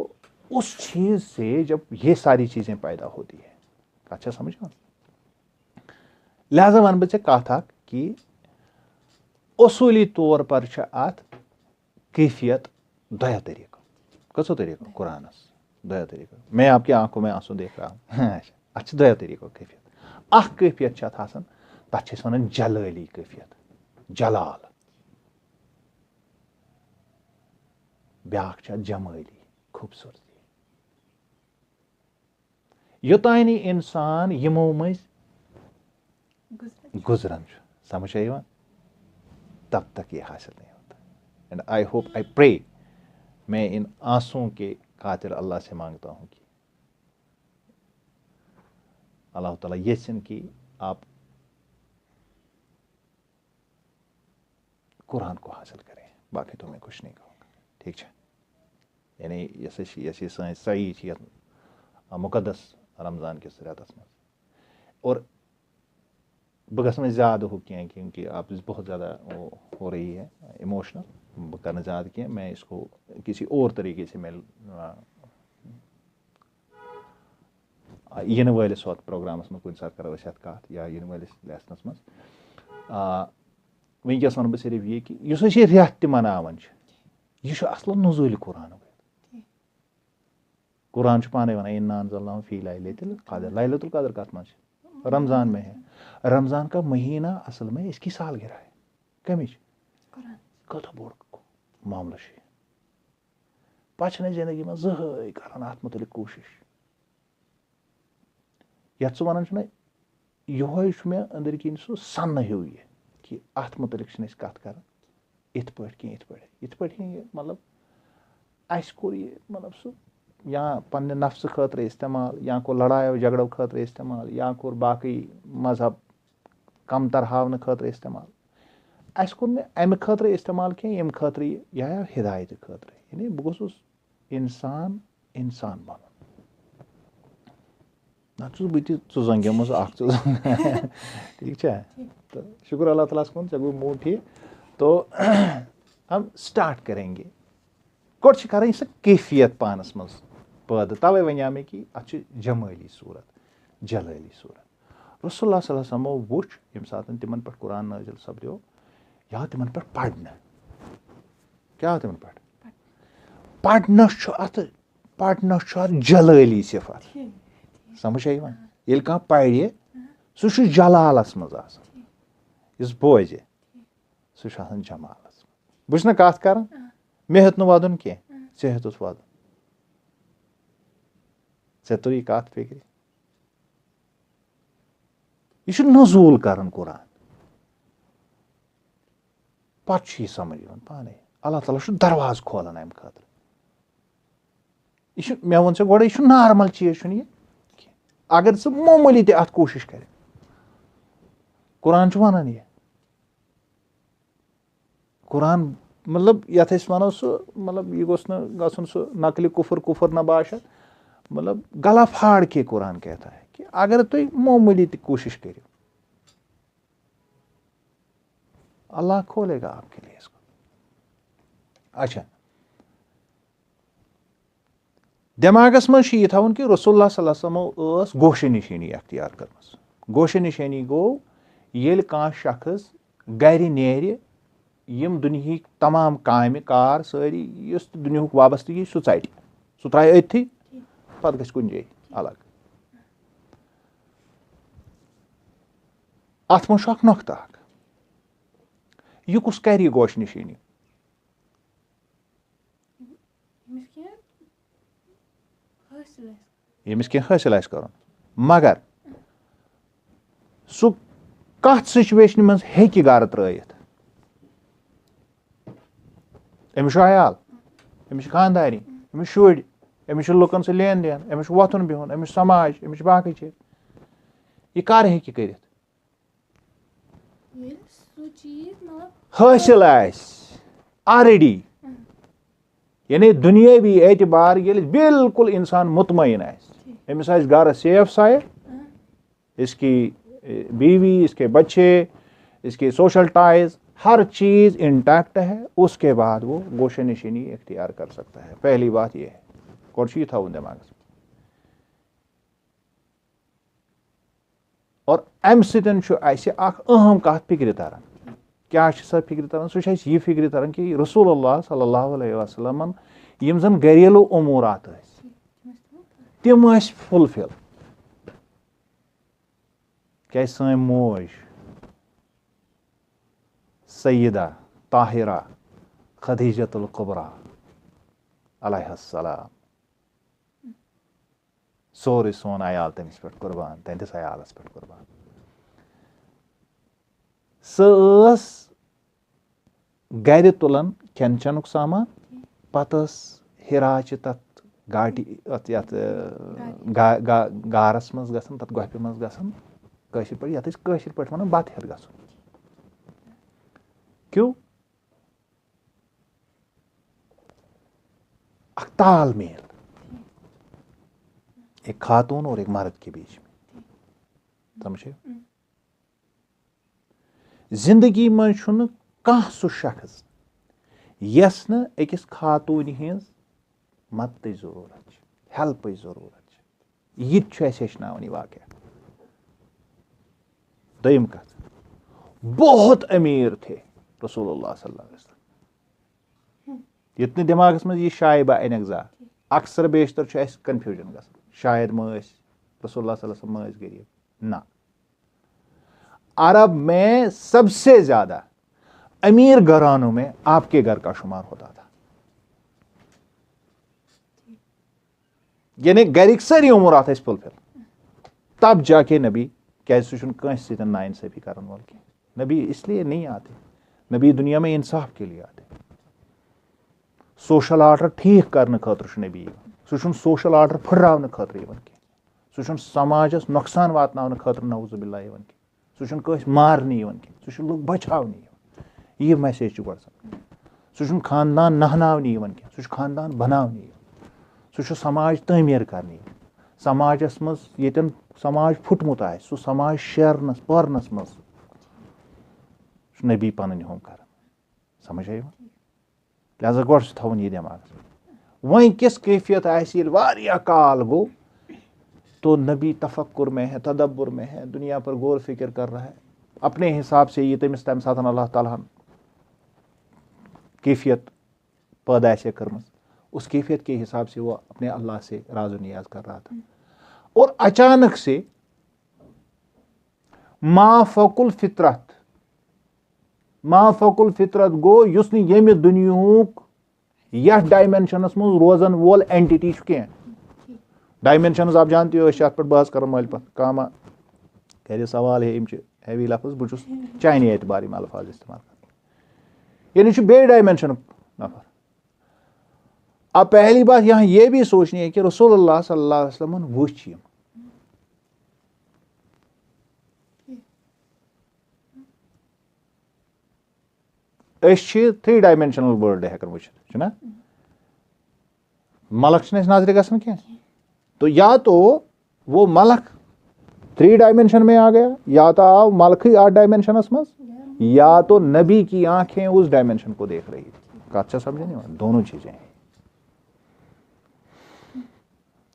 उस चीज से जब ये सारी चीजें पैदा होती है, अच्छा समझ में, लिहाजा वन बे कथ कि उसूली तौर पर अत कैफियत दया तरीका कसो तरीका कुरानस दया तरीका मैं आपकी आंखों में आंसू देख रहा हूँ अच्छा दया तरीका कैफियत अख कैफियत आसान तथ वन जलाली कैफियत जलाल ब्या जमाली खूबसूरती योतान इंसान यमो मज गुजरन समझ आया तब तक ये हासिल नहीं होता। And I hope I pray मैं इन आंसुओं के खातिर अल्लाह से मांगता हूँ कि अल्लाह ताला ये सिन कि आप कुरान को हासिल करें, बाकी तो मैं कुछ नहीं कहूँगा। ठीक है, यानी ये सही चीज मुकद्दस रमज़ान के रेतस में और बह गस ज़्यादा हो क्या क्योंकि आप बहुत ज़्यादा वो हो रही है इमोशनल, बह कर ज़्यादा क्या मैं इसको किसी और तरीके से मैं इन वालिस वत प्रोग्रामस में कुछ साथ करो कत या इन वालिस लेसनस मज वनकस वन बह सिर्फ ये कि ये रेत त मनावन यह असल नुज़ूल कुरान कुरान पाने वन इन्ना अंज़लनाहु फी लैलतिल क़द्र लैलतुल क़द्र कत मज रमज़ान में है। रमज़ान का महीना असल में इसकी सालगिरह है कमिच कत बोड़ मामला पे जिंदगी में जहन कर अत मुतलिक कोशिश ये वन ये मे अंदर किन सह सन हूँ ये कि अत मुतलिक कत कर इत मतलब अस कोर ये मतलब सह या पन्ने नफ्स खतर इस्तेमाल या को लड़ाई झगड़ों खतर इस्तेमाल या कोर बाकी मजहब कमतर हावन खतर इस्तेमाल अस कोर ने अमि खतर इस्तेमाल कह यम खतर यह हिदायत खतर यानी बह गोस इंसान इंसान बन ना बह जंगेमस ठीक है। तो शुक्र अल्लाह ताला कुन गो मूड ठीक। तो हम स्टार्ट करेंगे गोड कर सह कैफियत पानस मज पैदा तवे वन मे कि अत जमाली सूरत जलाली सूरत रसूलुल्लाह सल्लल्लाहु अलैहि वसल्लम वुच यम सात तिमन पे कुरान नाजिल सपदो या तिमन पे पढ़ना क्या तिमन पे पढ़ना अत जलाली सिफत समझ आई येल कहाँ पढ़े सह छु जलालस मज आसान यस बोझ सह छु आसान जमालस बस ना कथ कर मे हेत वदन कह ऐ हेतुस वदन ऐ तुरी कथ फिक्र यह नजूल कर कुरान पे समझ पाने अल्लाह ताला दरवाज खोलान अम खतर यह मे वो गोड़ यह नॉर्मल चीज अगर सह मामूली ते अत कोशिश कर कुरान वनान यह कुरान मतलब यथ वनो सह मतलब यह गोस गन सह नकली कुफर कुफर न बाशा मतलब गला फाड़ के कुरान कहता है कि अगर तुम मामूली ते कोशिश करो अल्लाह खोलेगा आपके लिए इसको अच्छा दिमागस मज यह थवन कि रसूलुल्लाह सल्लल्लाहु अलैहि वसल्लम गोशे निशानी अख्तियार कर गोशे निशानी गो येल कां शख्स गर नेर यम दुनिया तमाम काम कार सारी युस दुनिया वाबस्तगी सह ट सह त्रा अथी पत गछ कुन जाए अलग अत मज नुकता यह कुस कर यह गोश निशानी यमिस कह हासिल आस कर मगर सह कत सिचुएशन मज हेकि गर त्रयित अमिस अयाल अमिस खानदानी अमिस शुर अमिस लुकन से लेन देन अमिस वथुन बिहुन अमिस समाज अमिस बाकी चीज यह कर हेकि कर हासिल ऑलरेडी यानी दुनियावी एतबार ये बिल्कुल इंसान मुतमईन अमिस गर सेफ साइड इसकी बीवी इसके बच्चे इसके सोशल टाइज हर चीज इंटैक्ट है उसके बाद वो गोशे निशानी इख्तियार कर सकता है पहली बात यह है गोश यह थवन दिमाग और अम सह अहम कत फिक्र तरन क्या सह फिक्र तरन सह यह फिक्र तरन कि रसूलुल्लाह सल्लल्लाहु अलैहि वसल्लम यम जन घरेलू उमूरात तम फुलफिल क्या सन मोज सैयदा ताहिरा खदीजतुल कुबरा अलैहिस्सलाम सोरे सोन आयाल तमिस पे कुर्बान तंदिस आयालस पे कुर्बान सस गर तुलन खेन चनुक सामान पत हिराच तथ गाटी यथ गारस मज गसन तथ गोपि मज गसन कशिर पे यथ कशिर पे वन बत हेत गसन क्यों तालमेल एक खातून और एक मर्द के बीच में समझे जिंदगी मज कह सह शख्स यस न अकिस खातून हज मदद जरूरत हेल्प जरूरत यह हेचनावन वाक़ दोयम कथ बहुत अमीर थे रसूलुल्लाह सल्लल्लाहु अलैहि वसल्लम इतने दिमागस में यह शायबा अनजा अक्सर बेशतर कन्फ्यूजन ग शायद मस रसूलुल्लाह सल्लल्लाहु अलैहि वसल्लम गरीब ना अरब में सबसे ज्यादा अमीर घरानों में आपके घर का शुमार होता था यानी गरिक सारी उमूरात फुलफिल तब जाके नबी क्या सह नाइंसाफी कर नबी इसलिए नहीं आते नबी दुनिया में इंसाफ के लिए आते सोशल आर्डर ठीक करने खतर नबी सह सोशल आर्डर फुर्रावन खतर सह समाजस नुकसान वातनावन खतर नौजुबिल्ला सह मारने सह लोग बचावने यह मैसेज गो सह खानदान नहनावने सह खानदान बनावने सह समाज तमीर करने समाजस मज यन समाज फुटमुत सह समाज शेरनस पारनस मज नबी पन हम कर समझ आया लिहाजा गो थवन यह दिमाग वह किस कैफियत काल गो तो नबी तफक्कुर में है तदब्बुर में है दुनिया पर गौर फिक्र कर रहा है अपने हिसाब से ये तमिस तम साथ अल्लाह ताला कैफियत पैदा से कर उस कैफियत के हिसाब से वो अपने अल्लाह से राज़ो नियाज कर रहा था और अचानक से माफकुल फितरत गो युस न यमि दुनियुक यथ डायमेंशनस मज रोजन वोल एंटिटी कह डायमेंशनस आप जानते हो पे बहस कर मल पे कामा कर सवाल है हैवी लफ्ज बहुत चाइनी एतबार अल्फाज इस्तेमाल कर यानी बे डायमेंशन नफर। अब पहली बात यहाँ ये भी सोचनी है कि रसूलुल्लाह सल्लल्लाहु अलैहि वसल्लम वुच यम थ्री डायमेंशनल वर्ल्ड हेकन वुचित ना मलक नजर गसन क्या तो या तो वो मलक 3 डायमेंशन में आ गया या तो आओ मलक ही 8 डायमेंशनस मज या तो नबी की आंखें उस डायमेंशन को देख रही थी। अच्छा समझे नहीं दोनों चीजें हैं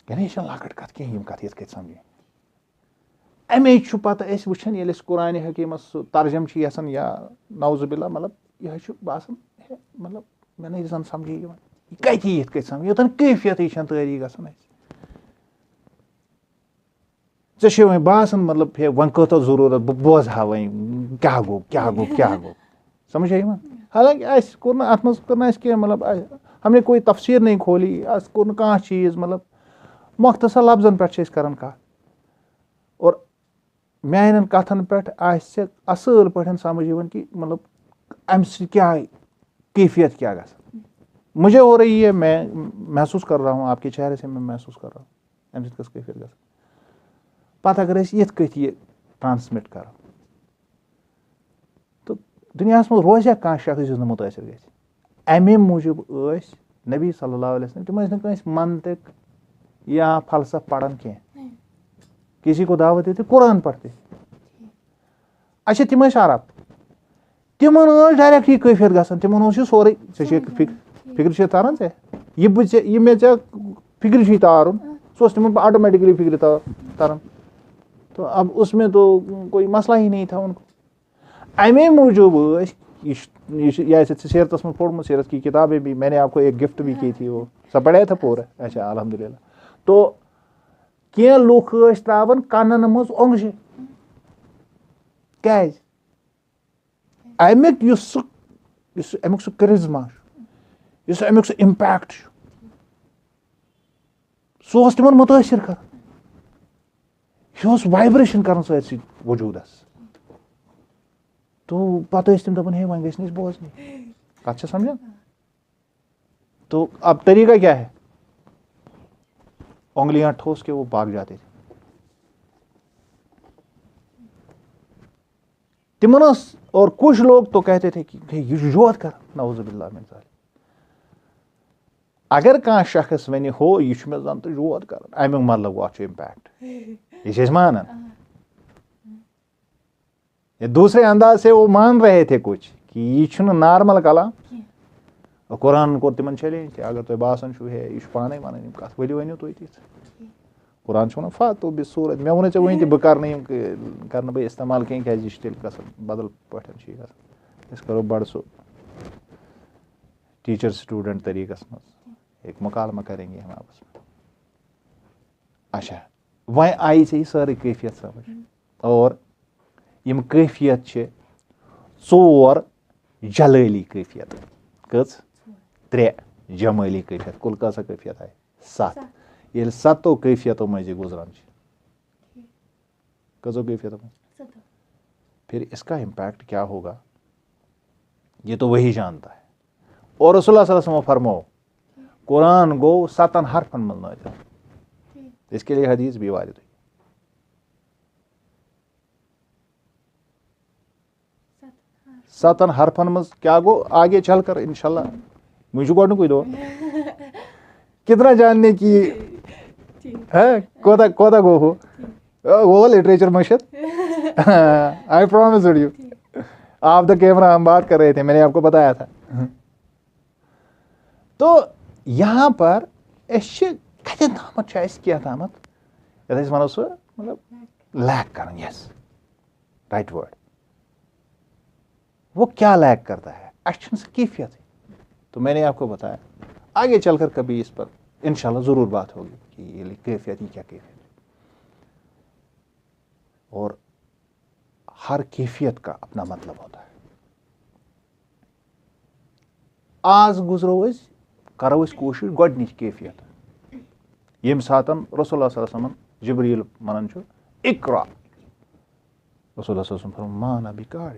लकट कत कह कत ये समझे अमे पता वुचान ये कुरान हकीमस तर्जम या नौजुबिल्ला मतलब यह बासन मतलब मे नहीं जन समझे यह कत ये समझ योतन कैफियत तारी गसन वे बासन मतलब वन कत जरूरत बह बोज हा वन क्या गो समझ यह हालांकि अत मज कर मतलब हमने कोई तफसीर नहीं खोली कोर कह चीज मतलब मुख्तसर लफ्जन पे कर कत और मान कथन पे असल पे समझ कि मतलब अम क्या कैफियत क्या ग मुझे हो रही है मैं महसूस कर रहा हूँ आपके चेहरे से मैं महसूस कर रहा हूँ अम कैफियत ग पता अगर ये ट्रांसमिट कर तो दुनिया में रोज कह शख्स मुतासर गमे मूजूब नबी सल्लल्लाहु अलैहि वसल्लम तम मंतिक या फलसफ पढ़न कह किसी को दावत देते कुरान पढ़ते अच्छा तम अरब तिमन डायरेक्ट यह कैफियत गसन तिमन सोरे फिक्र तारान यह मे फिक्र तारुन सो तिमन ऑटोमेटिकली फिक्र तारान तो अब उसमें तो कोई मसला ही नहीं था उनको अमे मूजूब सीरत में पढ़ सीरत की किताबें भी मैंने आपको एक गिफ्ट भी की थी वो सब पढ़ा था पूरा अच्छा अल्हम्दुलिल्लाह तो कह लुख त्रावन कनन मज ओंगश क्या अमुक अमुक सह करिज्मा अमुक सह इम्पैक्ट सह तिमन मुतासिर कर यह वाइब्रेशन कर सारी वजूदस तो पता तम दपन हे वन गई बोजन कत समझा तो अब तरीका क्या है उंगलियां ठोस के वो भाग जाते थे तिमन और कुछ लोग तो कहते थे कि योद कर नऊजुबिल्लाह मिन ज़ालिक अगर कह शख्स वन हो यह मे जन तो योद कर अमुक मतलब वो इम्पैक्ट ये मानन दूसरे अंदाज से वो मान रहे थे कुछ कि यह नॉर्मल कलाम कुरान कोर तिमन चैलेंज अगर तुम बासन है यह पाने वन कत वनो तुम ती कुरान वन फातो बि सूरत मे वो वे बह कर बह इस्तेमाल कहें क्या तेल बदल पे करो बड़ सो टीचर स्टूडेंट तरीकस मज एक मुकालमा करेंगे हम आपस में अच्छा वह आई से सारी कैफियत समझ और यम कैफियत चोर जलाली कैफियत कच 3 जमाली कैफियत कुल कसा कैफियत आए 7 ये 7 कैफियतों मजी गुजरान कजो कैफियतों में फिर इसका इम्पैक्ट क्या होगा ये तो वही जानता है और रसूलुल्लाह सल्लल्लाहु अलैहि वसल्लम फरमाओ कुरान गो 7 हरफन मज नाज़िल इसके लिए हदीस भी वारिद हुई 7 हरफन मज क्या गो आगे चलकर इंशाल्लाह मुझे गोड कोई दो कितना जानने की है कोदा गो हो वो लिटरेचर मशद आई प्रॉमिस यू आप द कैमरा हम बात कर रहे थे मैंने आपको बताया था तो यहाँ पर क्या तामत वनो सो मतलब लैक कर यस राइट वर्ड वो क्या लैक करता है एक्शन से कैफियत है तो मैंने आपको बताया आगे चलकर कभी इस पर इंशाल्लाह जरूर बात होगी कि ये कैफियत ही क्या कैफियत और हर कैफियत का अपना मतलब होता है। आज गुजरो करो कोशिश गोडनिच कैफियत यम सातन रसूलुल्लाह सल्लल्लाहु अलैहि वसल्लम जिब्रील मनन छु इकरा रसूलुल्लाह सल्लल्लाहु अलैहि वसल्लम फरमान बिकार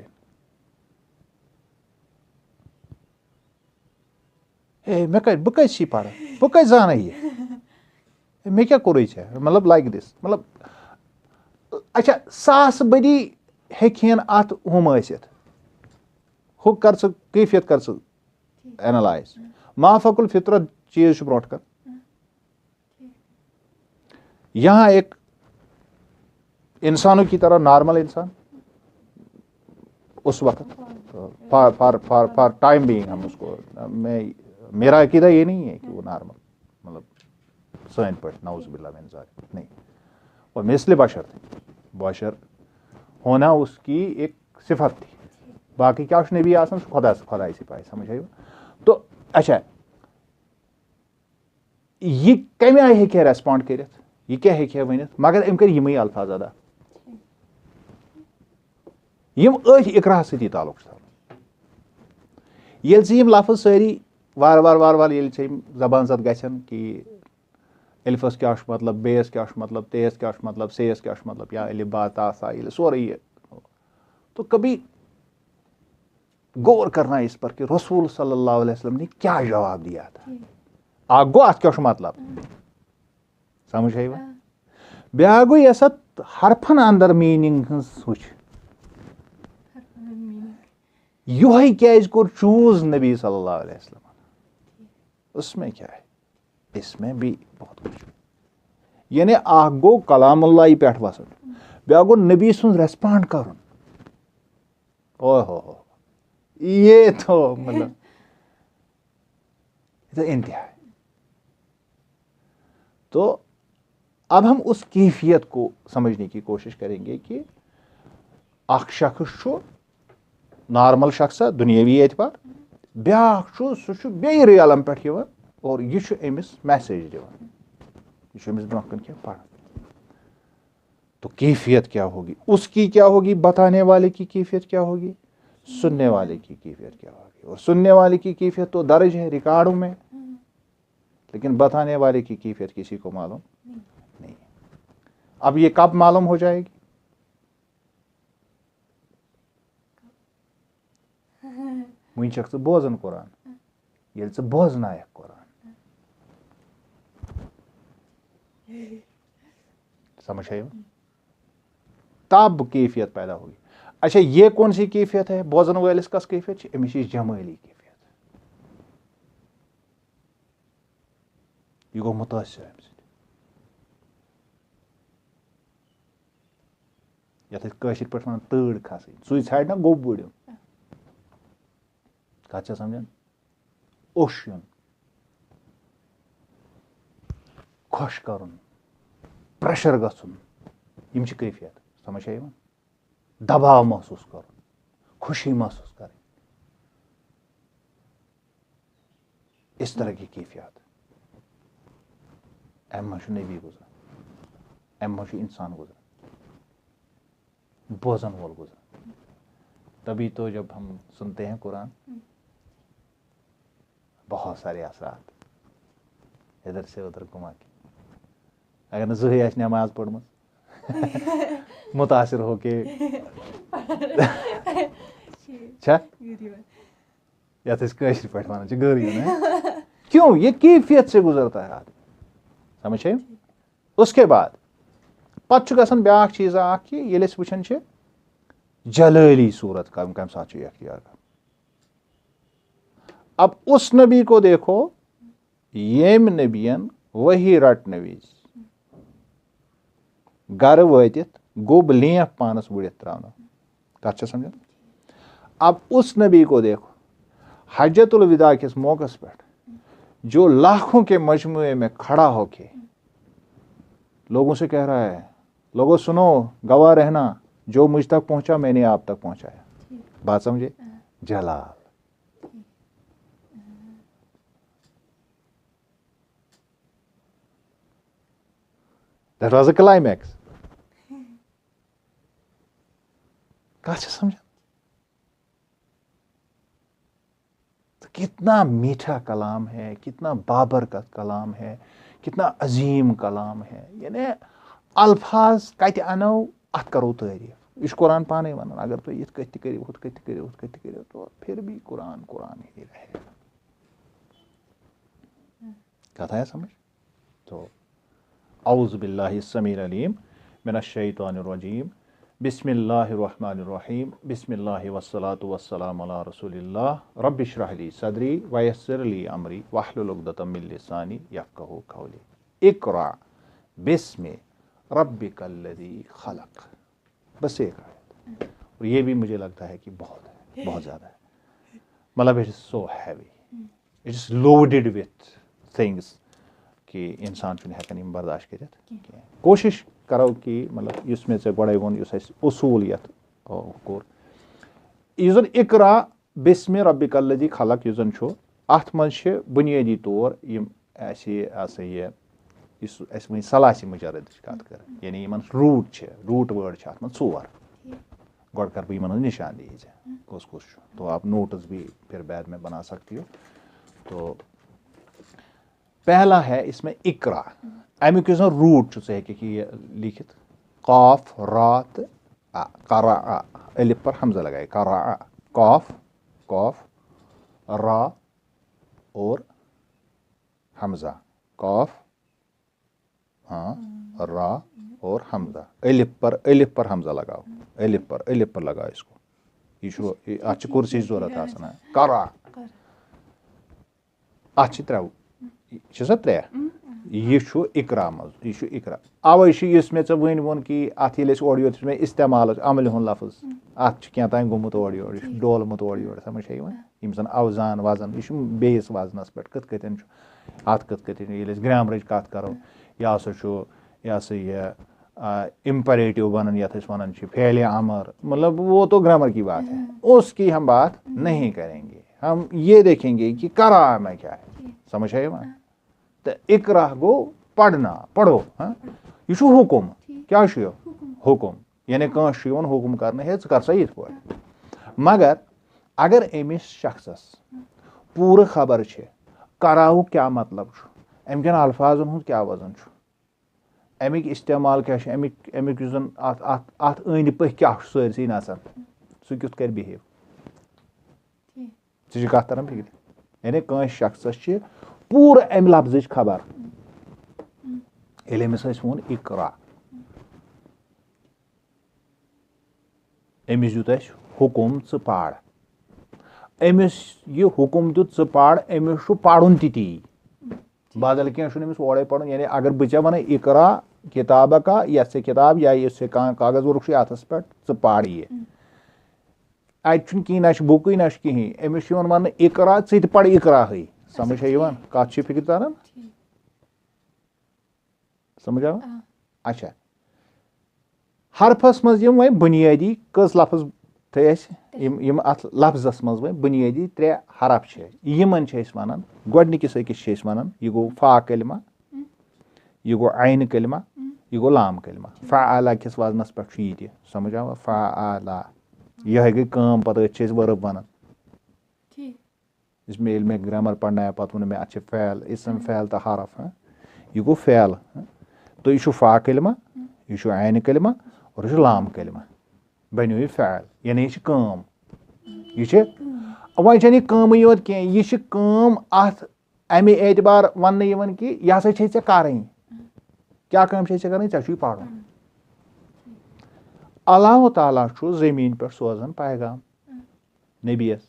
ए बह कह पर बह कह जान ये मे क्या कोर मतलब लाइक दिस मतलब अच्छा सास बदी हेन अत हम हु कर कैफियत कर एनालाइज माफकुल फितरत चीज ब्रोट कर यहाँ एक इंसानों की तरह नॉर्मल इंसान उस वक्त फॉर टाइम बीइंग हम उसको मेरा अकीदा ये नहीं है कि वो नॉर्मल मतलब सन पे नाउज़ुबिल्लाह मिन ज़ालिक नहीं और मिस्ल बशर थे बशर होना उसकी एक सिफत थी बाकी क्या नबी आसन खुदा से पाए समझ आयो तो अच्छा ये कम आय हे रेस्पॉन्ड कर यह क्या हे वन मगर अम कर यम अल्फाज अदा यम इकरा सती ताल्लुक ये लफ्ज सारी वार वार वार वार ये जबान जद गन कि अलिफस क्या मतलब बेस क्या मतलब तेस क्या मतलब सेस क्या मतलब या अलिफ बा ता सा ये सोरे ये तो कभी गौर करना इस पर कि रसूल सल्लल्लाहु अलैहि वसल्लम ने क्या जवाब दिया था आग गो अत क्या मतलब समझ आई ब्या गो यस हरफन अंदर मीनिंग सोच यह क्या कोर चूज नबी सल्लल्लाहु अलैहि वसल्लम उसमें क्या है इसमें भी बहुत कुछ यानी आग गो कलामुल्लाह पे वसन ब्या गो नबी सुन रेस्पॉन्ड कर ओहो ये तो मतलब इंतहा है। तो अब हम उस कैफियत को समझने की कोशिश करेंगे कि अख शख्स नॉर्मल शख्स दुनियावी एतबार ब्याख सह बे आलम पे और यह अमिस मैसेज दिवान यह अमिस ब्रोह कन क्या पढ़ तो कैफियत क्या होगी उसकी क्या होगी बताने वाले की कैफियत क्या होगी सुनने वाले की कैफियत क्या होगी और सुनने वाले की कैफियत तो दर्ज है रिकॉर्डों में लेकिन बताने वाले की कैफियत किसी को मालूम नहीं। अब ये कब मालूम हो जाएगी वन च बोजन कुरान ये बोजन कुरान समझ आयो तब कैफियत पैदा होगी। अच्छा ये कौन सी कैफियत है बोजन वालिस कस कैफियत अमिस जमाली कैफियत यह गो मुतासिर अम सत पे वन तड़ खस सू छाड़ ना गोब बुड़ कत समझान ओश युन खुश कर प्रेशर गम यम कैफियत समझ आई दबाव महसूस कर खुशी महसूस कर इस तरह की कैफियत अम नबी गुजर अम इंसान गुजर बोजन वोल गुजर तभी तो जब हम सुनते हैं कुरान बहुत सारे असरात इधर से उधर घुमा के अगर न जुहे नमाज पढ़म मुतासिर होके यथ पे वन गरी क्यों ये कैफियत से गुजरता है आदमी समझ आए उसके बाद पत गसन ब्याख चीज ये वुचान जलाली सूरत कम कम साथ अख्तियार कर अब उस नबी को देखो येम नबियन वही रट नवीज गर वत गोब लेफ पानस बुड़ित त्राना कत समझ अब उस नबी को देखो हज्जतुल विदा किस मौके पे जो लाखों के मजमुए में खड़ा होके लोगों से कह रहा है लोगों सुनो गवाह रहना जो मुझ तक पहुंचा मैंने आप तक पहुंचाया बात समझे जलाल that was a climax समझ तो कितना मीठा कलाम है, कितना बाबरकत कलाम है, कितना अजीम कलाम है। यानी अल्फाज कत अनो अत करो तारीफ। इस कुरान पाने वन अगर तुम इत कत करो हुत कत करो हुत कत करो तो फिर भी कुरान कुरान ही रहेगा। कथा है समझ। तो औज़ु बिल्लाहि समीर अलीम मिनश शैतानिर रजीम बिस्मिल्लाहिर रहमानिर रहीम बिस्मिल्लाहि वस्सलातु वस्सलामु अला रसूलिल्लाह रब्बि इश्रह ली सदरी वयस्सिर ली अमरी वहलुल उक़दतम मिन लिसानी यफ़क़हू क़ौली इक़रा बिस्मि रब्बिकल्लज़ी खलक़। बस एक आयत, और ये भी मुझे लगता है कि बहुत ज़्यादा है। मतलब it is so heavy, it is loaded with things कि इंसान हेकन यम बर्दाश्त करित। कोशिश करो कि मतलब इसमें से गड़े वो उसूलियत कोर यन इकरा बिस्मि रब्बिकल्लज़ी खलक़ यन अत मज बुनियादी तौर वन सलासी मुजरद कत कर यानी इन रूट वर्ड अत मन 4 गड कर बह इन निशानदेही कुछ तो आप नोट्स भी फिर बाद में बना सकती हो। तो पहला है इसमें इकरा, अमुक रूट कि लिखित कॉफ रात करा अलिफ पर हमजा लगाए करा कॉफ कॉफ रा और हमजा कॉफ रा और हमजा अलिफ पर हमजा लगाओ अलिफ पर लगाओ इसको। ये अच्छी कुर्सी जरूरत आसान करा अच्छी त्रेव त्रे यह इकरा मज यह इकरा अवे मे वन वोन कि अत ओर योर मे इस्तेमाल अमल हुन लफ्ज अत क्या गोमुत ओर योर डोलमुत ओर योर समझ यम जन अवजान वजन यह बेस वजनस पे कत अत कत ग्रामरच कत करो यह हसा यह इम्परेटिव बनन यथ वन फेल अमर मतलब वो तो ग्रामर की बात है, उसकी हम बात नहीं करेंगे। हम ये देखेंगे कि करा में क्या है, समझ है वहाँ। तो इकरा गो पढ़ना पढ़ो। यह हुकुम क्या हुकुम यानी कौन हुकुम करना है कर सा ये मगर अगर अमिस शख्सस पूरा खबर है कराहु क्या मतलब अमिकन अल्फाजन हुंद क्या वजन अमिक इस्तेमाल क्या अमिक अत अंद पह क्या सरसी नसन सह कुत कर बिहेव कत तरन फिक्र। यानी कह शख्सस पूरा अमि लफ्ज खबर अमिस वोन इकरा अमिस दुत हुकुम च पाड़ अमिस यह हुकुम दुत च पाड़ अमिस पढ़ुन ती बदल क्या ओरे पढ़ुन। यानी अगर बह वन इकरा किताब का यह किताब या इससे कागज वर्क अथस पे च पाड़ ये अत कहीं ना बुक ना कहीं अमिस वन इकरा च पढ़ इकरा ही समझ है कत फिक्र तरन समझ आ। अच्छा हरफस मज वो बुनियादी कस लफ्ज थे अत लफ्जस मज वो बुनियादी 3 हरफ यमन वन गोडनिकिस अकिस वन यह गो फा कलमा यह गो आइन कलमा यह गो लाम कलमा फ़अला किस वजनस पे यह समझ आ फ़अला यह गई कम पे वर्ब वन इसमें मैं ग्रामर पढ़ना पे वो मैं अच्छे फ़ैल इसम फ़ैल तो हरफ यह गो फ़ैल तो यह फ़ा कलमा यह आइन कलमा और यह लाम कलमा बनो यह फ़ैल यानी यह कम यह वन कम योत कह कम अत अमे एतबार वन कि यह हसा चे करें क्या कम चे करें चे पढ़। अल्लाह ताला ज़मीन पे सोजान पैगाम नबीस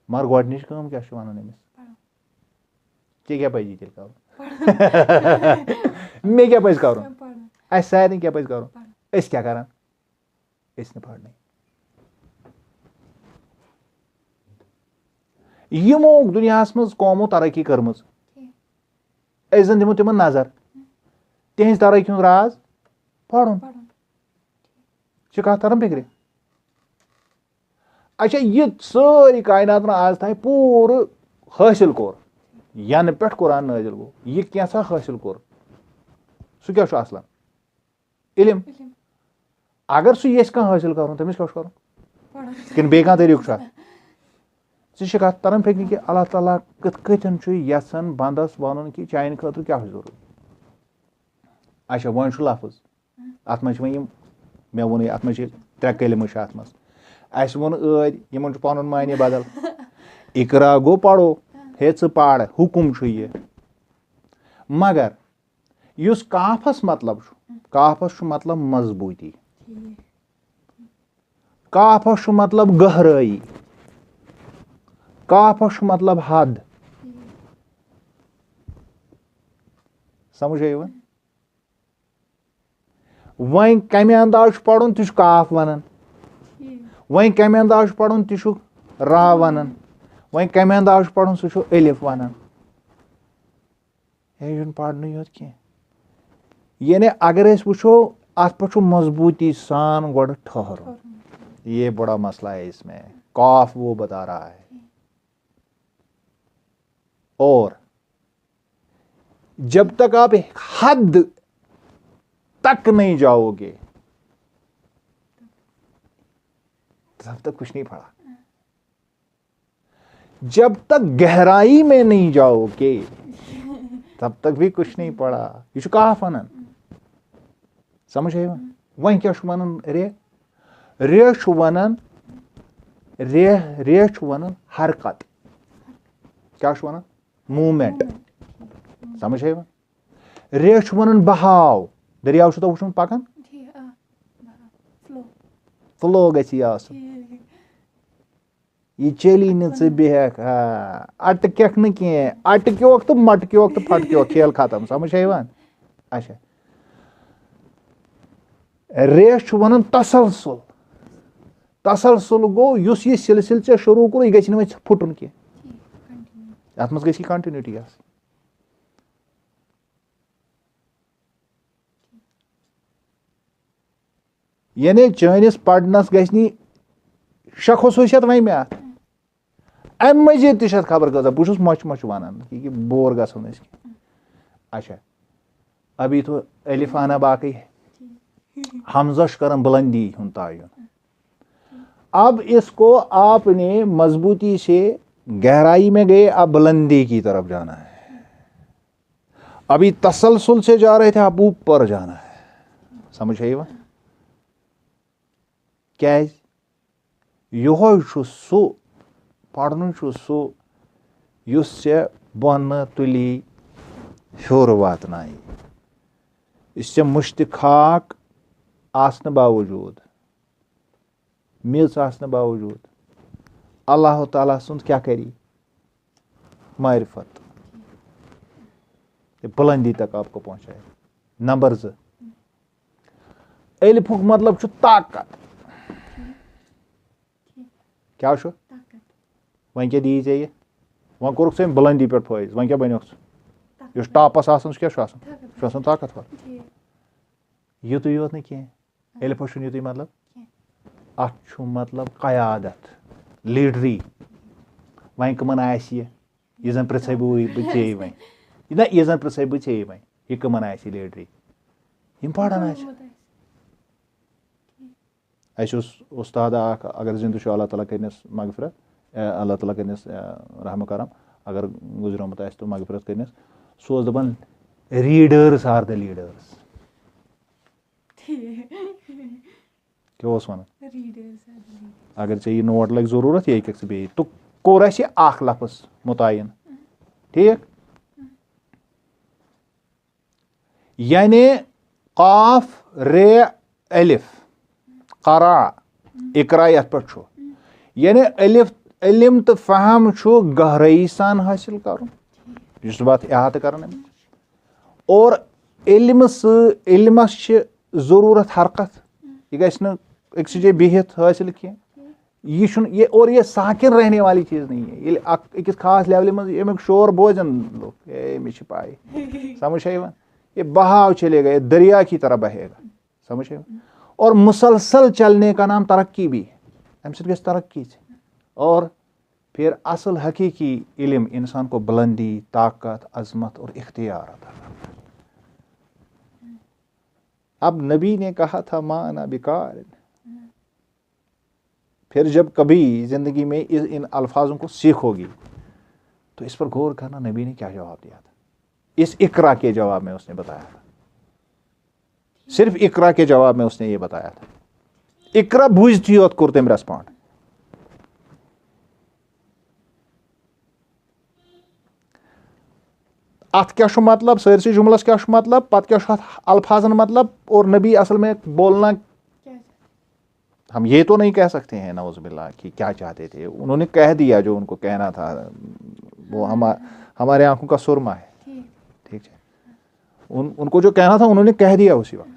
मगर गोडनिच कम क्या वन अमिस क्या पजी तेल कर मे क्या पज कर सारे क्या पज कर क्या करान पढ़ने यमो दुनिया मज कौमो तरक्की कर्म अन दिमो तिमन नजर तिहज तरक्की हुंद राज पढ़ुन कत तरन फिक्र। अच्छा यह सारी कायनात आज ताई पूर हासिल कोर यन पे कुरान नाजिल गो यह कैसा हासिल कोर सह क्या असलन इल्म अगर सह ये हासिल कर तमिस क्या कर किन बेका तरीक ज़े कत तरन फिक्र कि अल्लाह ताला कत कतन यसन बंदस वन कि चाइन खतर क्या जरूरत अच्छा वन लफ्ज अत मे मे वोन अत मे 3 कलम अत मज अस वोन इन पन माने बदल इकरा गो पढ़ो हे च पढ़ हुकुम ये मगर युस काफस मतलब काफस मतलब मजबूती काफस मतलब गहराई काफस मतलब हद समझ वन वन कम अंदाज पढ़ तह काफ वन वन कम अंदाज पढ़ तह रा वन वन कम अंदाज पढ़ सह अलिफ वन यह पढ़न योत कह यानी अगर वो अत पे मजबूती सान गो ठहरो ये बड़ा मसला है इसमें काफ वो बता रहा है और जब तक आप हद तक नहीं जाओगे तब तक कुछ नहीं पड़ा जब तक गहराई में नहीं जाओगे तब तक भी कुछ नहीं पड़ा यह काफ वन समझ वन क्या वन रे वन रे वन हरकत क्या वन मूवमेंट समझ वन रे वन बहाव दरियाव तो वो पकान फ्लो गह यह चली नेक अटक न कह अटक्योक तो मटक्योक तो फटक्योक खेल खत्म समझ वन अच्छा रेश वन तसलसल तसलसल गो युस यह सिलसिल ऐ शुरू कोर यह गि फुटन कह अत मज गई कंटिन्यूटी यानी चैनिस पढ़नस गि शे खसूसियत वन मे अत अम मजीद तह खबर कजा बहुत मच मच वन कि बोर गो अच्छा अभी तो अलिफाना बाकी है हमजा कर बुलंदी तयन अब इसको आपने मजबूती से गहराई में गए अब बुलंदी की तरफ जाना है अभी तसलसल से जा रहे थे अब ऊपर जाना है समझ वह क्या यह सो पढ़न सो बन तुली हर वातन इस मुश्तिखाक आसन बावजूद मेज आसन बावजूद अल्लाह ताला सुंद क्या करी मारिफत बुलंदी तक आपको पहुंचाए नंबर 2 अलिफुक मतलब ताकत क्या वन क्या दी चे वन कोर बुलंदी पे फैज वन क्या बनो टॉपस क्या ताकतवर युत योत न अलिफस युत मतलब अत मतलब कयादत लीडरी वन कमन यह जन पृथे बे वन ना यह जन पृथे बे वन यह कमन लीडरी यम पढ़ान उस्ताद अगर जिंद अल्लाह ताला करनस मगफरत अल्लाह ताला करनस रहम करम अगर गुजरोमुत तो मगफरत करनस सो दपान रीडर्स आर द लीडर्स क्या वन अगर ऐ नोट लग जरूरत ये बे तो कोर लफ्ज मुतयन ठीक यानी काफ रे अलिफ करा इकरा ये पे यानी अलिफ इल्म तो फहम गहराई सान हासिल कर बात अहात कर और इल्मस जरूरत हरकत यह गि अक्स जगह बिहित हासिल कह ये और ये साकिन रहने वाली चीज़ नहीं है ये अकिस खास लेवल में शोर बोजन लोग मे पाई समझ वन ये बहाव चलेगा ये दरिया की तरह बहेगा समझ और मुसलसल चलने का नाम तरक्की भी है अम सत तरक्की और फिर असल हकीकी इल्म इंसान को बुलंदी ताकत अजमत और इख्तियार अता करता है। अब नबी ने कहा था माना बिकार फिर जब कभी ज़िंदगी में इन अल्फाजों को सीखोगी तो इस पर गौर करना नबी ने क्या जवाब दिया था। इस इकरा के जवाब में उसने बताया था, सिर्फ इकरा के जवाब में उसने ये बताया था। इकरा बुझती योत कोर तम रेस्पॉन्ड। अत क्या मतलब, सरसी जुमलस क्या मतलब, पत क्या अल्फाजन मतलब, और नबी असल में बोलना हम ये तो नहीं कह सकते हैं नौज़ुबिल्लाह कि क्या चाहते थे। उन्होंने कह दिया जो उनको कहना था, वो हमारे आंखों का सुरमा है, ठीक है। उनको जो कहना था उन्होंने कह दिया उसी वक्त।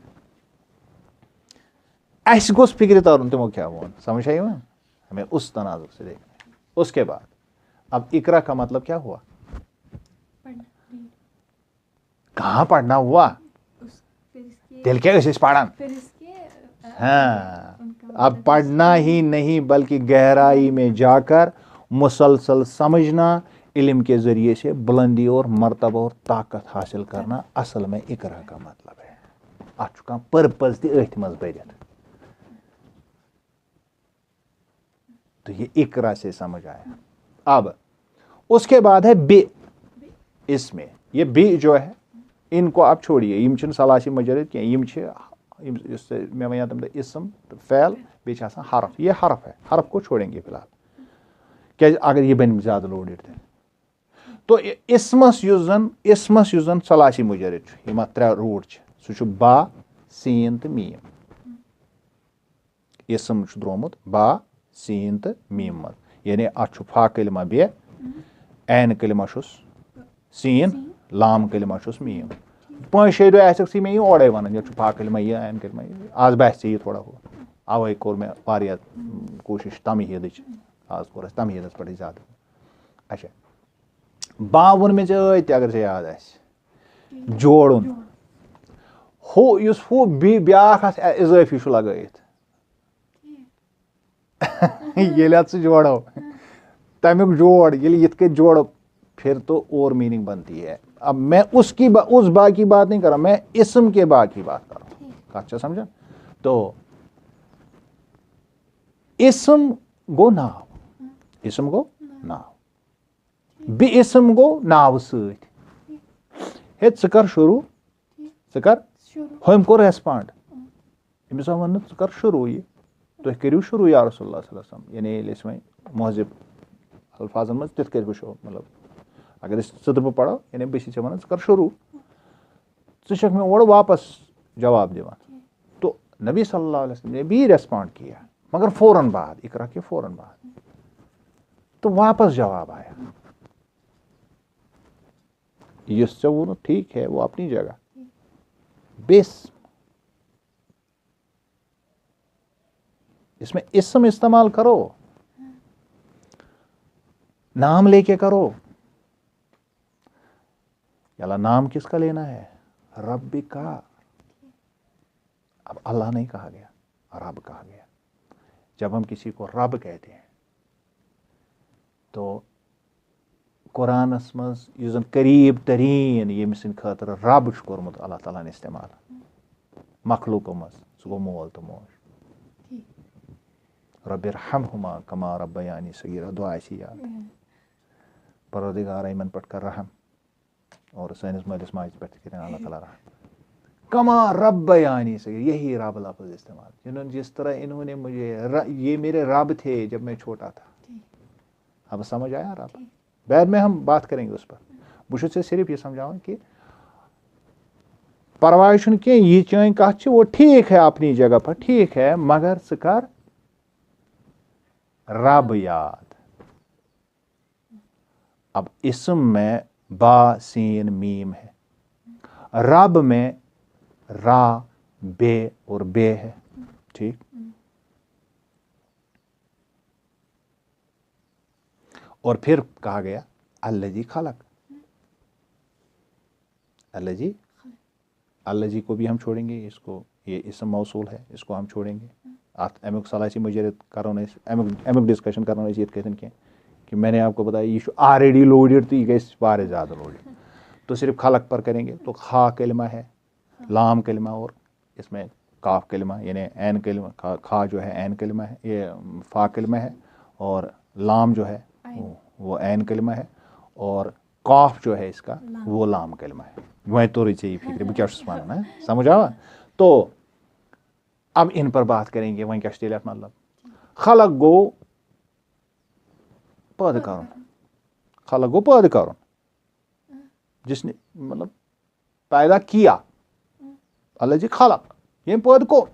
ऐसे गोस फिक्र तारुन तुम क्या वो समझ आई, हमें उस तनाजुर से देखना। उसके बाद अब इकरा का मतलब क्या हुआ, कहाँ पढ़ना हुआ, दिल के इस पढ़ा। हाँ, अब पढ़ना ही नहीं बल्कि गहराई में जाकर मुसलसल समझना, इल्म के जरिए से बुलंदी और मर्तबा और ताकत हासिल करना असल में इकरा का मतलब है। अत का पर्पज तथ मज बरित, तो ये इकरा से समझ आया। अब उसके बाद है बे, इसमें ये बे जो है इनको आप छोड़िए, यम छिन सलासी मजरिद के, यम छे मैं वहाँ तुम इसम तो फैल बेच हरफ, ये हरफ है, हरफ को छोड़ेंगे फिलहाल, क्या अगर ये बन ज्यादा लोडेड थे तो इसमस युस जन सलासी मुजरिद यम त्रे रूट सह बा सीन तो मीम। इसम द्रोमुत बा सीन तो मीम मज, यानी अत फा कलिमा बे, ऐन कलिमा सीन, लाम कलिमा मीम। 5-6 दह आसी मे ओड़े वन ये फा कलिमा ये ऐन कलिमा ये, आज बसे ये थोड़ा हो, अवे कोर मे वारिया कोशिश तमहीद, आज कोर तमहीदस पे ज्यादा। अच्छा, बा वोन मे अगर से याद आस जोड़न, हु ब्याख इजाफी लगत ये जोड़ो तमिक जोड़ ये यथ कट जोड़ो फिर तो और मीनिंग बनती है। अब मैं उस बा की बात नहीं कर रहा, मैं इसम के बा की बात कर रहा हूं, अच्छा समझा। तो इसम गो नाव, इसम गो नाव, बे इसम गो नाव सत हे कर शुरू, कर हम को रेस्पॉन्ड, अमिस वन कर शुरू, ये तुम करू शुरू या रसूलुल्लाह सल्लल्लाहु अलैहि वसल्लम, यानी महजिब अल्फाजन मज तिथ वो, मतलब अगर सदब पढ़ो यानी बस वन कर शुरू, षक मे ओर वापस जवाब दिवान। तो नबी सल्लल्लाहु अलैहि वसल्लम ने भी रेस्पॉन्ड किया, मगर फौरन बाद, इकरा के फौरन बाद, तो वापस जवाब आया। ये वो ठीक है, वो अपनी जगह, बेस इसमें इसम इस्तेमाल करो, नाम लेके करो। याला नाम किसका लेना है, रब का। अब अल्लाह नहीं कहा गया, रब कहा गया। जब हम किसी को रब कहते हैं तो कुरानस मज युस करीब तरीन ये मिसन खातर रब कोरमुत अल्लाह ताला ने इस्तेमाल मखलूक मज, सह गो मोल तो मोज। रब्बिरहमहुमा कमा रब्बयानी सगीरा दुआ याद, परवरदिगार इमन पट कर रहम और सैनिस मालिस माज पे अल्लाह ताला रहम, कमा रब्बयानी सगीरा, यही रब लफ्ज़ इस्तेमाल, जिन्होंने जिस तरह इन्होंने मुझे ये मेरे रब थे जब मैं छोटा था। अब समझ आया रब, बाद में हम बात करेंगे उस पर। बुश से सिर्फ ये समझाऊं कि परवाह के ये चाय कथ वो ठीक है अपनी जगह पर, ठीक है, मगर सकर रब याद। अब इसम में बा सीन मीम है, रब में रा बे और बे है, ठीक। और फिर कहा गया अल्लाजी खलक, अल्लाजी, अल्लाजी को भी हम छोड़ेंगे, इसको ये इसम मौसूल है, इसको हम छोड़ेंगे। अमुक सलासी मुजरिद करो अमुक डिस्कशन करो ये कह कि मैंने आपको बताया ये ऑलरेडी लोडेड तो ये गए ज़्यादा लोडेड, तो सिर्फ खलक पर करेंगे। तो खा कलिमा है, लाम कलिमा और इसमें काफ कलिमा यानी ऐन कलिमा, खा जो है ऐन कलिमा है, ये फा कलिमा है, और लाम जो है वो ऐन कलिमा है, और काफ जो है इसका वो लाम कलिमा है। वही तो रही फिक्र बह क्या वन समझ आवा। तो अब इन पर बात करेंगे। वह क्या तेल मतलब खलक गो पैदा कर, खलक गो पैदा कर, जिसने मतलब पैदा किया, अल्लाह जी खलक ये पैदा को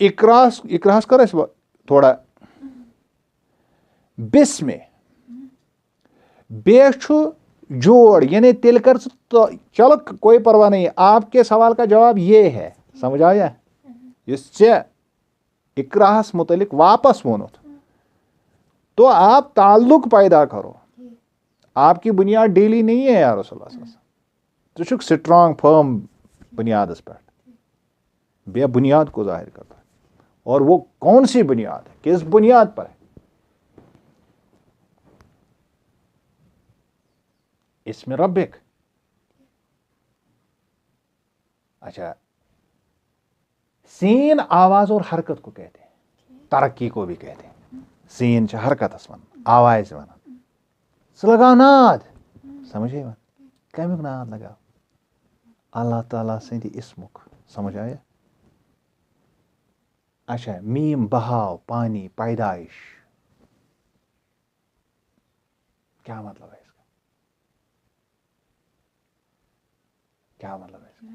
इकरास इकरास कर थोड़ा बिस में बेशु जोड़ यानी तिल कर तो चलो कोई परवाह नहीं। आपके सवाल का जवाब ये है, समझ आया, इससे इकरास मुतलिक वापस वोन तो आप ताल्लुक पैदा करो। आपकी बुनियाद डेली नहीं है यार तो शुक स्ट्रांग फर्म बुनियाद पे बे बुनियाद को जाहिर करता है। और वो कौन सी बुनियाद है, किस बुनियाद पर है? इसमें रब्बिक। अच्छा, सीन आवाज और हरकत को कहते हैं, तरक्की को भी कहते हैं। सीन च हरकत वन, आवाज वन, लगाओ नाद, समझे वन कमिक नाद लगाओ अल्लाह ताला सद इसमुक, समझ आया। अच्छा, मीम बहाव, पानी, पैदाइश, क्या मतलब है इसका? क्या मतलब है इसका?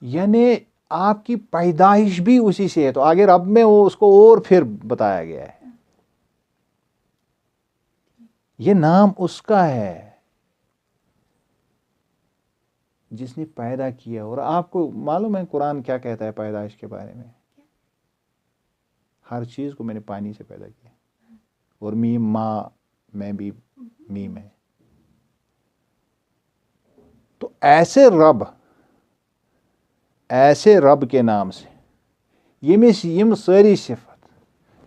यानी आपकी पैदाइश भी उसी से है। तो आगे रब में वो उसको और फिर बताया गया है, ये नाम उसका है जिसने पैदा किया। और आपको मालूम है कुरान क्या कहता है पैदाइश के बारे में? हर चीज को मैंने पानी से पैदा किया, और मीम माँ में भी मीम है। तो ऐसे रब के नाम से यम सारी सिफत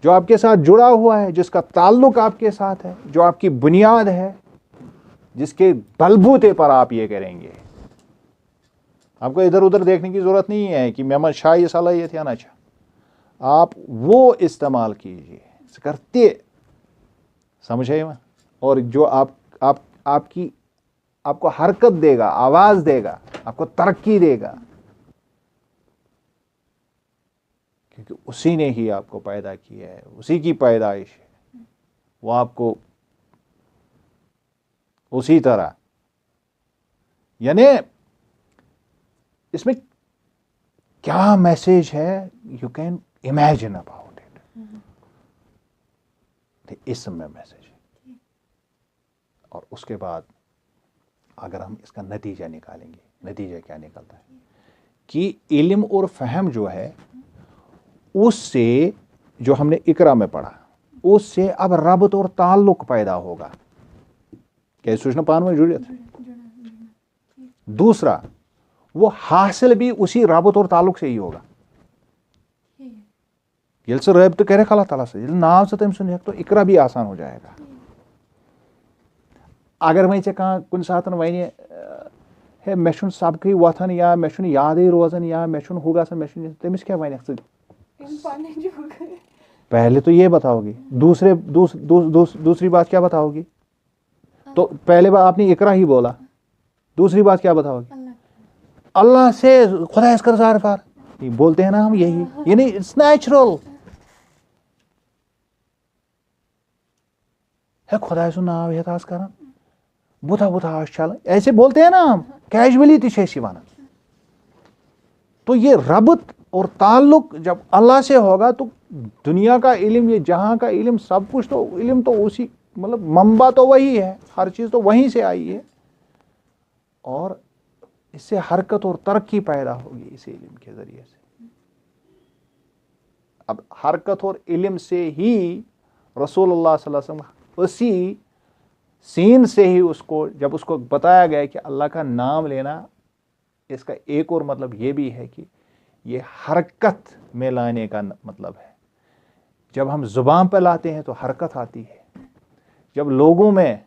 जो आपके साथ जुड़ा हुआ है, जिसका ताल्लुक आपके साथ है, जो आपकी बुनियाद है, जिसके बलबूते पर आप ये करेंगे। आपको इधर उधर देखने की जरूरत नहीं है कि मेहमद शाह ये सलाहियत है ना, अच्छा आप वो इस्तेमाल कीजिए करते, समझे। और जो आपको हरकत देगा, आवाज देगा, आपको तरक्की देगा, क्योंकि उसी ने ही आपको पैदा किया है, उसी की पैदाइश है। वो आपको उसी तरह, यानी इसमें क्या मैसेज है, you can imagine about it. इसमें मैसेज है। और उसके बाद अगर हम इसका नतीजा निकालेंगे, नतीजा क्या निकलता है कि इल्म और फहम जो है उससे, जो हमने इकरा में पढ़ा, उससे अब रब्त और ताल्लुक पैदा होगा। क्या सोचना पान में जुड़ियत है। दूसरा, वो हासिल भी उसी रब्त और ताल्लुक से ही होगा। ये से रब्त करे अल्लाह ताला से, नाव से तम सुन तो इकरा भी आसान हो जाएगा। अगर वह कह कुन सात वन है मे सबक वथन, या मे याद रोजान, या मे होगा तमिस क्या वन, पहले तो ये बताओगी, दूसरी बात क्या बताओगी? तो पहले बात आपने इकरा ही बोला, दूसरी बात क्या बताओगी? अल्लाह से, खुदा इसकर जार फार, बोलते हैं ना हम यही, यानी इट्स नेचुरल है। खुदा सु नाव है तास कर बुथा चल, ऐसे बोलते हैं ना हम, कैजुअली ती वन। तो ये रब्त और ताल्लुक जब अल्लाह से होगा तो दुनिया का इल्म, ये जहां का इल्म, सब कुछ तो इल्म तो उसी, मतलब मंबा तो वही है, हर चीज तो वहीं से आई है। और इससे हरकत और तरक्की पैदा होगी इस इल्म के जरिए से। अब हरकत और इल्म से ही रसूलुल्लाह सल्लल्लाहु अलैहि वसल्लम, उसी सीन से ही उसको, जब उसको बताया गया कि अल्लाह का नाम लेना, इसका एक और मतलब ये भी है कि ये हरकत में लाने का मतलब है। जब हम जुबान पर लाते हैं तो हरकत आती है, जब लोगों में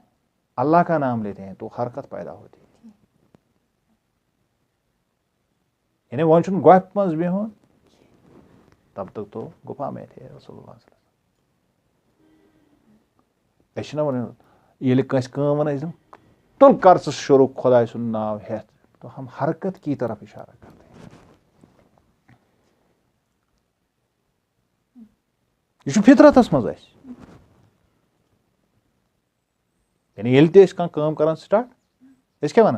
अल्लाह का नाम लेते हैं तो हरकत पैदा होती है। यानी वो गोप मज बिहुन तब तक तो गुफा में थे रसूलुल्लाह ये वन तुल कर शुरू खुदा सुन नाव हेत तो हम हरकत की तरफ इशारा करते हैं। यह फितरतस मज यानी ये कर स्टार्ट क्या वन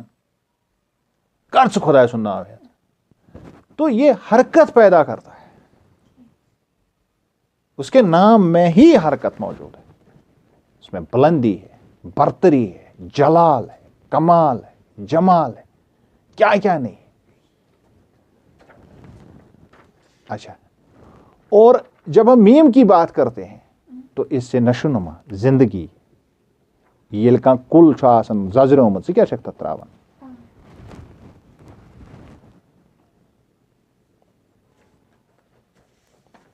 कर खुदा सुन नाव हेत तो ये हरकत पैदा करता है, उसके नाम में ही हरकत मौजूद है, उसमें बुलंदी है, बरतरी है, जलाल है, कमाल है, जमाल है, क्या क्या नहीं। अच्छा, और जब हम मीम की बात करते हैं तो इससे नशोनुमा जिंदगी ये कुल जजरोमत क्या त्रावन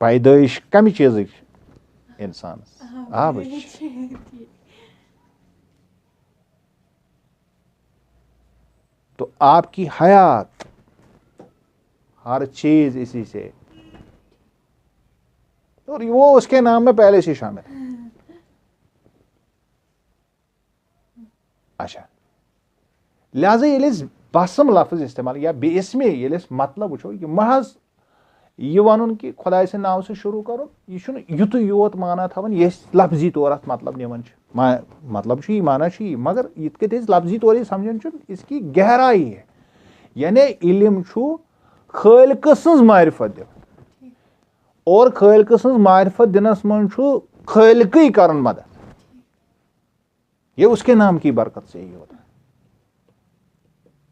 पैदाइश कम चीज इंसान आब तो आपकी हयात हर चीज इसी से, और वो उसके नाम में पहले से शामिल है। अच्छा, लिहाजा ये बसम लफ्ज इस्तेमाल या बेसमे ये मतलब वो कि महज ये वन कि खुदा से नाव से शुरू करो, यह युत योत माना थवन ये लफ्जी तौर अत मतलब निवन मतलब ये माना मगर इत लफ्जी तौर समझन इसकी गहराई है, यानी इल्म खालिक सज मारिफत दिन और खालिक सज मारिफत दिनस मन खालिक कर मदद, ये उसके नाम की बरकत से ही होता है।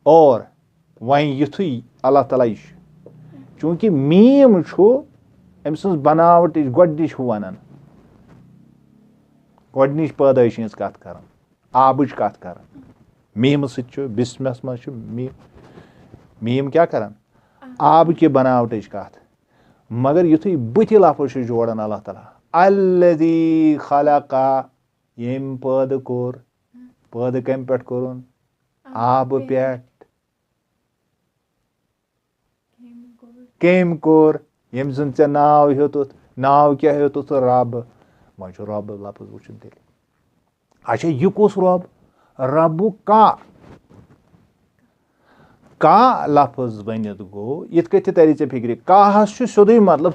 और वहीं युथु अल्लाह ताला चूंकि मीम अम सज बनावट गोडनिश वन गोडनिश पैदाइश कत कर आबच कत कर मीम बिस्मस मज मीम क्या कर आब कि बनावट कत, मगर युथु बुत लफ्ज जोड़न अल्लाह ताला अल्लज़ी खलका यम पैद कोर पैद कम पे कोरुन आब पे कम कोर यम जन ऐ नाव हेतुत नाव क्या हेतुत रब वो रब लफ्ज वो तेल। अच्छा, यह कुस रब रबु का लफ्ज बनित गो इत कत तरी ऐ फिक्र काहस सोदे मतलब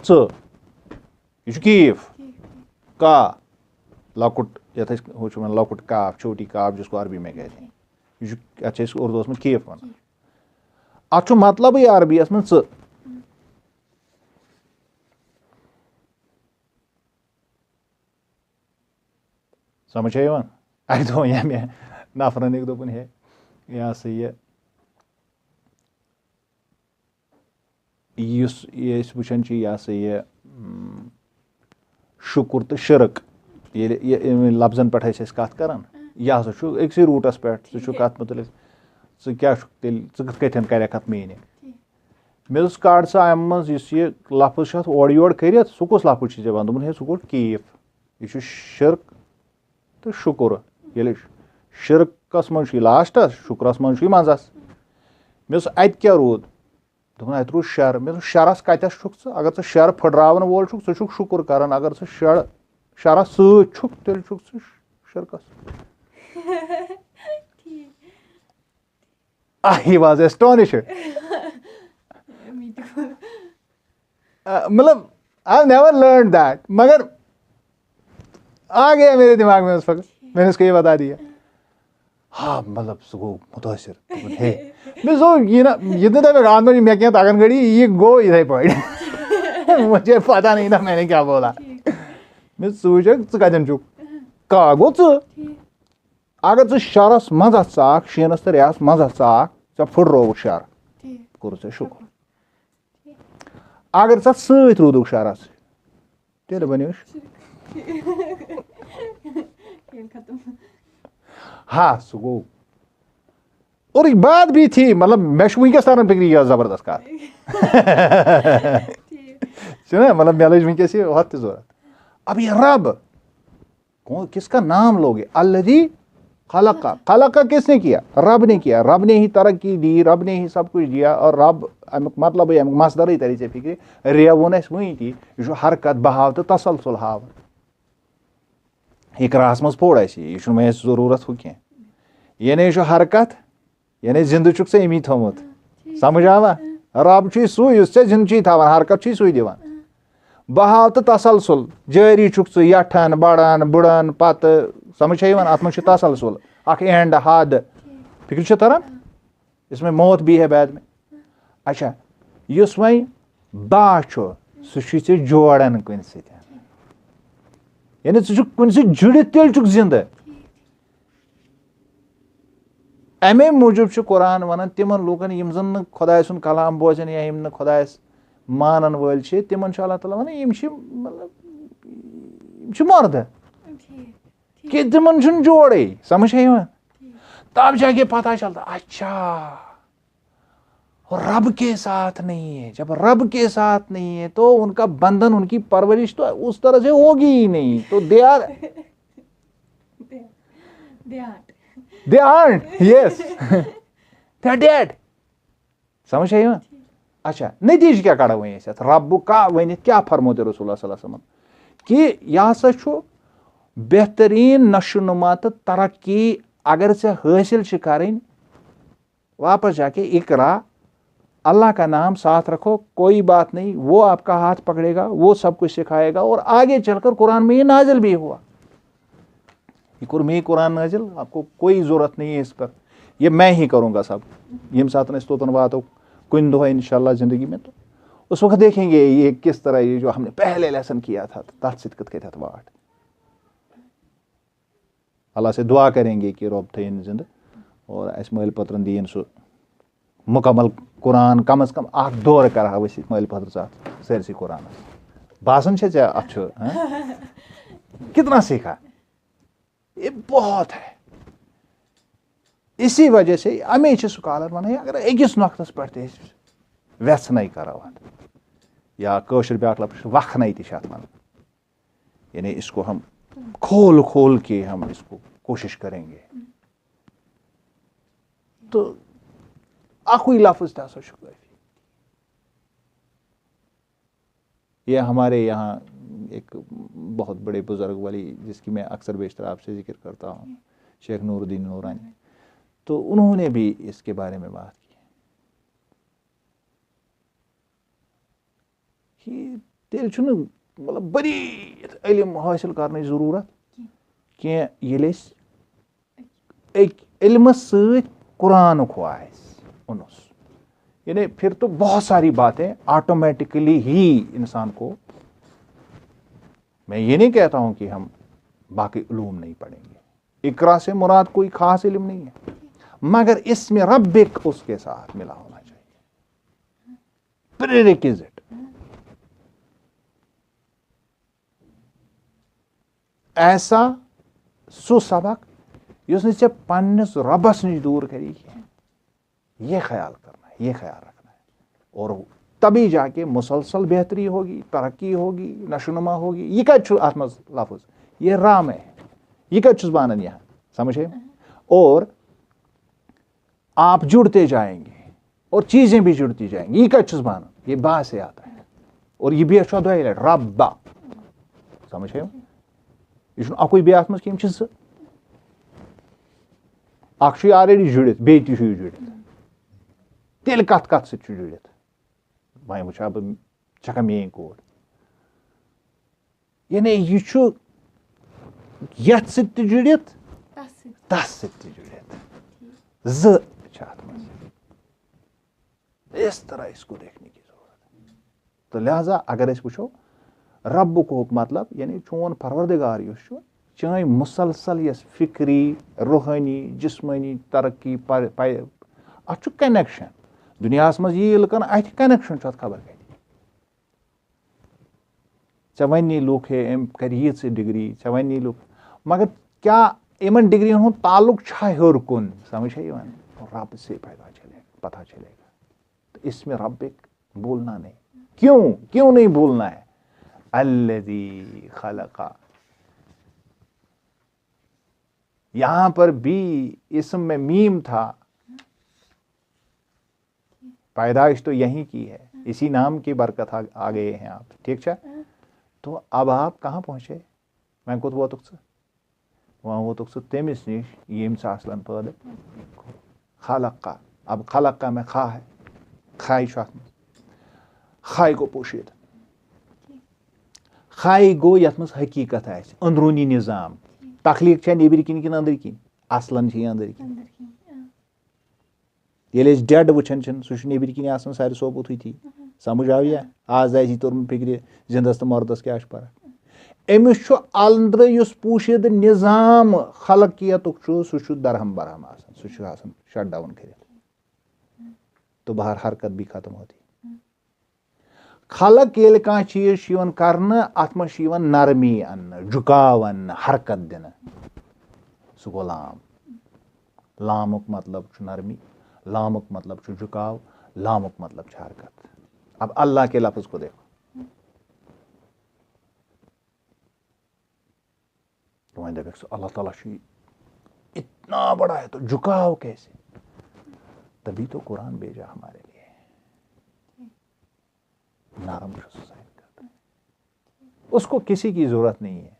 यह कीफ का लकुट यथ लकुट काफ छोटी काफ जिसको अरबी में कहते हैं, यह उर्दू में कीफ वन अत मतलब ही अरबी में समझ अ दो मे नफरन एक दोपन है यह सा ये वुचान यह सा यह शुक्र तो शिरक ये लफ्जन पे कत कर यह हसा एक रूटस पे कत मुतल क्या तेल कथन कर मेन मे कड़ सा अम मज यह लफ्ज ओर योर कर सह कुस लफ्ज वन दोपन सह गो कीफ यह शिरक तो शुक्र ये शिरकस मज लास्टस शुक्रस मज मजस मे अत क्या रूद दोपन अत रूद शर मे शरस कतस अगर स शर फुटरावन वोल सह शुक्र कर अगर स शरस सत तेल शिरकस। He was astonished. मतलब I've never learned that, मगर आ गया मेरे दिमाग में उस वक्त, मैंने उसको ये बता दिया। हाँ मतलब सुगो मुतासिर है मैं सो ये ना जितने तक रात में मैं क्या ताकन गड़ी ये गो इधर पड़ मुझे पता नहीं था मैंने क्या बोला। मैं सोचा कदम चुक कागो अगर च शरस मज आक शीनस तो रियास मज आक च फुटरोक शर कोर चे शुक्र अगर च सत रूदुक शरस तेल बनो हाँ सह गो और एक बात भी थी मतलब मे वनकस तरन फिक्र यह जबरदस्त कत मतलब मे लज वनकस हत जरूरत। अब ये रब किसका नाम लोगे अल्लज़ी खलका, खलका किसने किया? रब ने किया। रब ने ही तरक्की दी, रब ने ही सब कुछ दिया। और रब अमुक मतलब अमुक मसदर तरी ऐ फिक्र रे वोन अस वही कि यह हरकत बहाव तो तसलसल हाव। इकरास मज पोड़ यह मे जरूरत हो कह यानी यह हरकत यानी जिंद चुक े अमी थोमुत समझ आवा। रब सू े जिंद थवान हरकत सू दिवान बहाव तो तसलसल जारी चुक यठन बड़ान बुड़ान पत समझ यवान अत मज तसलसल अख एंड हद फिक्र तरन इसमें मौत भी है बाद में। अच्छा युस वह बा सह जोड़न कुन स यानी कुन जुड़ित तेल चुक जिंद। अमे मूजूब कुरान वन तिमन लूकन यम जन खुदा सुन कलाम बोजन या यम खुदा मानन वल तिमन अल्लाह ताला वन यम मर्द कि तिमन जोड़े समझ है तब जाके पता चलता अच्छा रब के साथ नहीं है। जब रब के साथ नहीं है तो उनका बंधन उनकी परवरिश तो उस तरह से होगी ही नहीं। तो they are yes they dead समझ है। अच्छा नतीज क्या कड़ा वन रब का वन क्या फरमोते रसूल सल्लल्लाहु अलैहि वसल्लम कि यह हसा बेहतरीन नशोनुमा तो तरक्की अगर से हासिल करें वापस जाके इकरा अल्लाह का नाम साथ रखो कोई बात नहीं, वो आपका हाथ पकड़ेगा, वो सब कुछ सिखाएगा। और आगे चलकर कुरान में ये नाजिल भी हुआ। ये कुरान नाजिल आपको कोई जरूरत नहीं है इस पर, ये मैं ही करूँगा सब। यम सात तोतन वातो कुन दो इंशाल्लाह जिंदगी में तो उस वक्त देखेंगे ये किस तरह ये जो हमने पहले लेसन किया था तथ सित कत वाट। अल्लाह से दुआ करेंगे कि रब थन जिंद और अस मल पत्रन दीन सु मुकम्मल कुरान कम अज कम अख दौर कर मल पत्र सरसी कुरान बासन कितना सीखा, ये बहुत है। इसी वजह से अमे स्कॉलर वन अगर अकिस नुक्तस पे व्यसन करावान या कौशर ब्या लफ्ज वखन वन यानी इसको हम खोल खोल के हम इसको कोशिश करेंगे तो अकुई लफ्ज तसा काफी। ये हमारे यहाँ एक बहुत बड़े बुजुर्ग वाली जिसकी मैं अक्सर बेशतर आपसे जिक्र करता हूँ, शेख नूरुद्दीन नूरानी, तो उन्होंने भी इसके बारे में बात की कि तेल मतलब बड़ी इल्म हासिल करने जरूरत कि इल्म सत कुरान उनस यानी फिर तो बहुत सारी बातें ऑटोमेटिकली ही इंसान को। मैं ये नहीं कहता हूं कि हम बाकी उलूम नहीं पढ़ेंगे, इकरा से मुराद कोई खास इल्म नहीं है, मगर इसमें रब्बिक उसके साथ मिला होना चाहिए, प्रीरिक्विजिट। ऐसा सुसबक युस पन्निस रबस नश दूर करी, ये ख्याल करना है, ये ख्याल रखना है। और तभी जाके मुसलसल बेहतरी होगी, तरक्की होगी, नशोनुमा होगी। यह कत अत मज लफ्ज ये राम है, यह कत बानन यहाँ समझे। और आप जुड़ते जाएंगे और चीजें भी जुड़ती जाएंगी, यह कत बानन ये बा से आता है। और यह भी रब्बा समझे यह अकुई बे अत मज अख ऑलरेडी जुड़ित बे जुड़ित तेल कत कत सत जुड़ित वह वुचा बह चका मेन कोड यानी यह यथ सत जुड़ित तस सत जुड़ित इस तरह इसको देखने की जरूरत है। तो लिहाजा अगर वो रब को मतलब यानी चोन परवरदिगार चाहे मुसलसल यस फिक्री रूहानी जिस्मानी तरक्की अत कनेक्शन दुनिया मज यी लुकन अत कनेक्शन खबर कत ऐ वन लूक है एम कर डिग्री ऐ वन लूक मगर क्या इन डिग्री हूँ ताल्लुक हेर कुन समझ है रब से पता चलेगा। तो इसमें रब बोलना नहीं, क्यों नहीं बोलना है। अल्लज़ी खलका यहां पर भी इसम में मीम था, पैदाइश तो यहीं की है, इसी नाम की बरकत आ गए हैं आप, ठीक है। तो अब आप कहाँ पहुंचे? मैं कोत वोतुक स वहाँ वोतुक स तमिस निश यम्स असलन पैदा खलक्का। अब खलक्का में खा है, खाई खाई गो पोशीद, खाई गो यथ मज हकीकत आस, अंदरूनी निज़ाम। तखलीक छे नेबर किन किन अंदर किन? असलन छे अंदर किन। ये डेड वुचन सह नेबर किन आसान सारे सोबुत थी। समझ आव या? आज आसी तोर्म फिक्र जिंदस तो मर्दस क्या फर्क। अमिस अंदर युस पोशीद निज़ाम खलकियतुक सह दरहम बरहम आसान, सह आसान शट डाउन कर। तो बाहर हरकत भी खत्म होती। खलक ये कह चीज करने अत मह नरमी अन्न, झुकाव अन्न, हरकत दिन, सह गो लाम। लामुक मतलब नरमी, लामुक मतलब झुकाव, लामुक मतलब हरकत। अब अल्लाह के लफ्ज को देखो, तो वह देख अल्लाह ताला इतना बड़ा है तो झुकाव कैसे? तभी तो कुरान भेजा हमारे लिए, नरम करता है। उसको किसी की जरूरत नहीं है,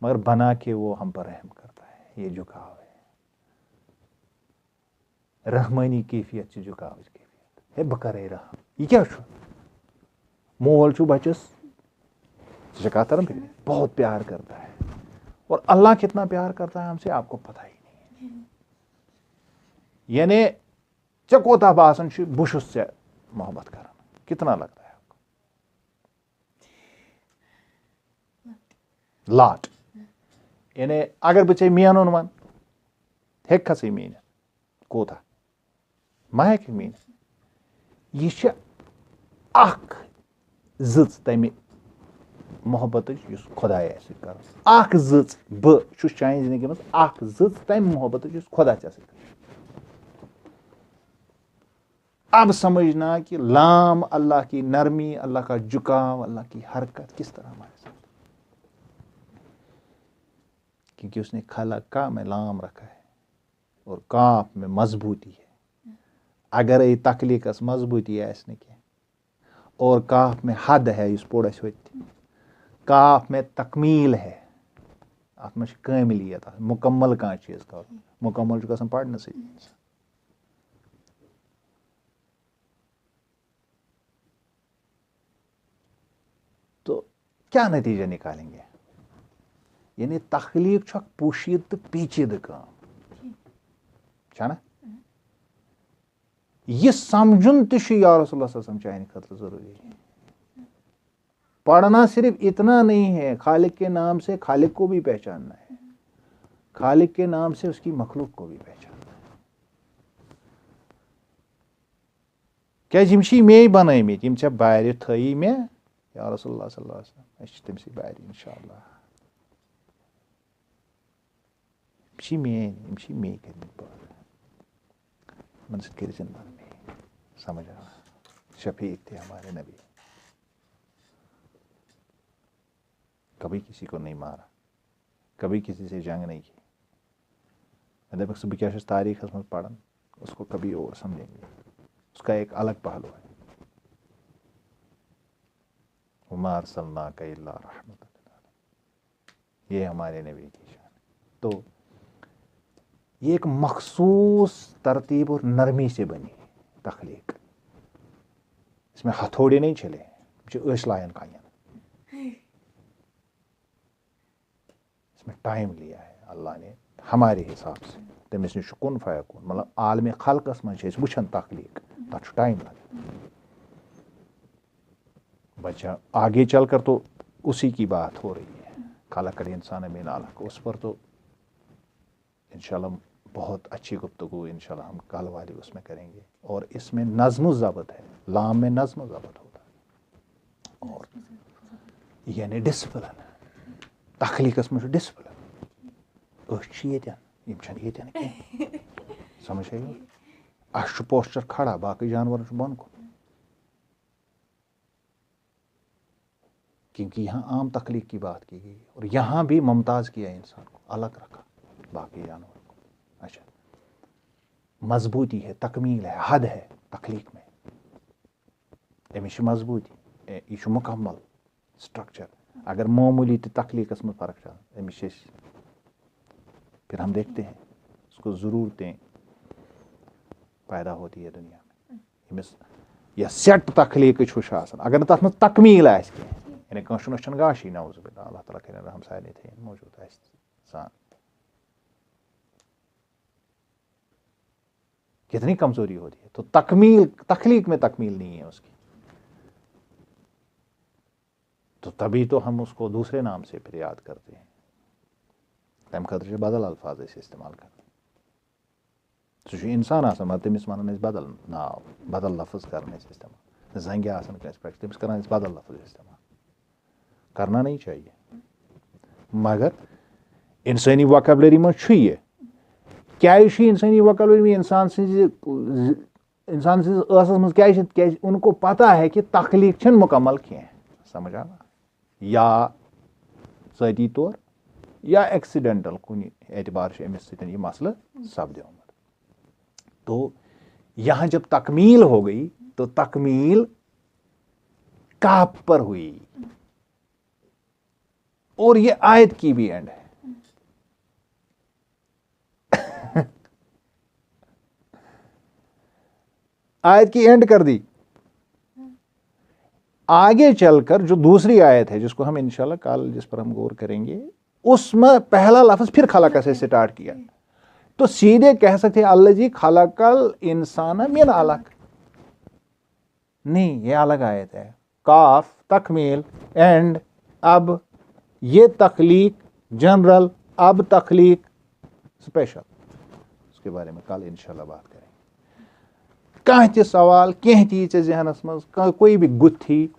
मगर बना के वो हम पर रहम करता है। ये झुकाव है, रहमानी कैफियत से झुकाव कैफियत है। बकरे रहम ये क्या छो? मोल छो बचस बहुत प्यार करता है। और अल्लाह कितना प्यार करता है हमसे आपको पता ही नहीं है। यानी चकोता बासन बुशुस से मोहब्बत करना कितना लगता है आपको? लाट। यानी अगर बचे मीन वन हेक सी मीन कोता मा हेक मीन यह जच तमि मोहब्बत खुदाय कर जच बह चान जिंदगी मज जच तम मोहब्बत खुदा चे। अब समझना कि लाम अल्लाह की नरमी, अल्लाह का झुकाव, अल्लाह की हरकत किस तरह हमारे साथ, क्योंकि उसने खलका में लाम रखा है और काफ में मजबूती है। अगर ये तकलीकस मजबूती आस और काफ में हद है, इस पोड़ काफ में तकमील है, अत में कामिलियत, मुकम्मल कह चीज कर मुकम्मल गसन पढ़ने से। तो क्या नतीजा निकालेंगे? यानी तखलीक पोशीद तो पेचीद काम ना, यह समझुन या रसूलुल्लाह सल्लल्लाहु अलैहि वसल्लम चाहे खतर जरूरी है। पढ़ना सिर्फ इतना नहीं है, खालिक के नाम से खालिक को भी पहचानना है, खालिक के नाम से उसकी मखलूक को भी पहचानना है। क्या जिमशी में बनाई में जिम से बाहर थई में या रसूलुल्लाह सल्लल्लाहु अलैहि वसल्लम तमसी बाहर इंशाअल्लाह में कर मन से कर जिंदगी में समझ आ शफीक थे हमारे नबी, कभी किसी को नहीं मारा, कभी किसी से जंग नहीं की। क्या तारीख में पढ़न उसको कभी और समझेंगे, उसका एक अलग पहलू है। उमा अरसलनाका इल्ला रहमतन लिल आलमीन, ये हमारे नबी की शान। तो ये एक मखसूस तरतीब और नरमी से बनी तखलीक, इसमें हथौड़े नहीं चले जो लायन का, इसमें टाइम लिया है अल्लाह ने हमारे हिसाब से। तमिस निश कुन फयकुन, मतलब आलम खल्कस मज वुचन तखलीक, तथ टाइम लगा। बच्चा आगे चलकर तो उसी की बात हो रही है, खलकल इंसान मिन अलक, उस पर तो इंशाल्लाह बहुत अच्छी गुफ्तगू इंशाल्लाह हम कल वाली उसमें करेंगे। और इसमें नज़्म ज़ब्त है, लाम में नज़्म ज़ब्त होता है, और यानी डिसिप्लिन, तखलीकस में डिसिप्लिन समझ आई पोस्चर खड़ा, बाकी जानवर बन को, क्योंकि यहाँ आम तखलीक की बात की गई और यहाँ भी मुमताज़ किया इंसान को, अलग रखा। बाकी जानवर को। अच्छा, मजबूती है, तकमील है, हद है तख्लीक में, अमिश मजबूती, यह मुकम्मल स्ट्रक्चर। अगर मामूली तख्लीकस में फ़र्क चल अमिश, फिर हम देखते हैं उसको ज़रूरतें पैदा होती है दुनिया में। अमिस यह सेट तख्लीक अगर तथ में तकमील आए यानी कह गाशी नौज़ बिल्लाह, अल्लाह ताला करे रहम सारे थे मौजूद है सान, कितनी कमजोरी होती है। तो तकमील, तख्लीक में तकमील नहीं है उसकी, तो तभी तो हम उसको दूसरे नाम से फिर याद करते हैं। तम खतर बदल अल्फाज इस्तेमाल कर, सह इंसान आसान तमिस वन बदल नाव, बदल लफ्ज कर इस्तेमाल, जंगे आसान पे तमिस कर बदल लफ्ज इस्तेमाल, करना नहीं चाहिए। मगर इंसानी वोकैबुलरी में यह क्या इंसानी वोकैबुलरी में इंसान क्या उनको पता है कि तख्लीक छन मुकम्मल कह, समझ आ, या ज़ाती तौर या एक्सीडेंटल कुन एतबार से अमिस सतन यह मसला सपद्योमुत। तो यहाँ जब तकमील हो गई तो तकमील काफ पर हुई, और ये आयत की भी एंड है। आयत की एंड कर दी। आगे चलकर जो दूसरी आयत है जिसको हम इंशाल्लाह कल जिस पर हम गौर करेंगे, उसमें पहला लफ्ज फिर खलक से स्टार्ट किया। तो सीधे कह सकते हैं अल्लाह जी खलकल इंसान मिन अलक, नहीं, ये अलग आयत है। काफ तकमील एंड, अब ये तख्लीक जनरल, अब तख्लीक स्पेशल, उसके बारे में कल इंशाल्लाह बात करेंगे। कह त सवाल कह तीच जहनस मज, कोई भी गुत्थी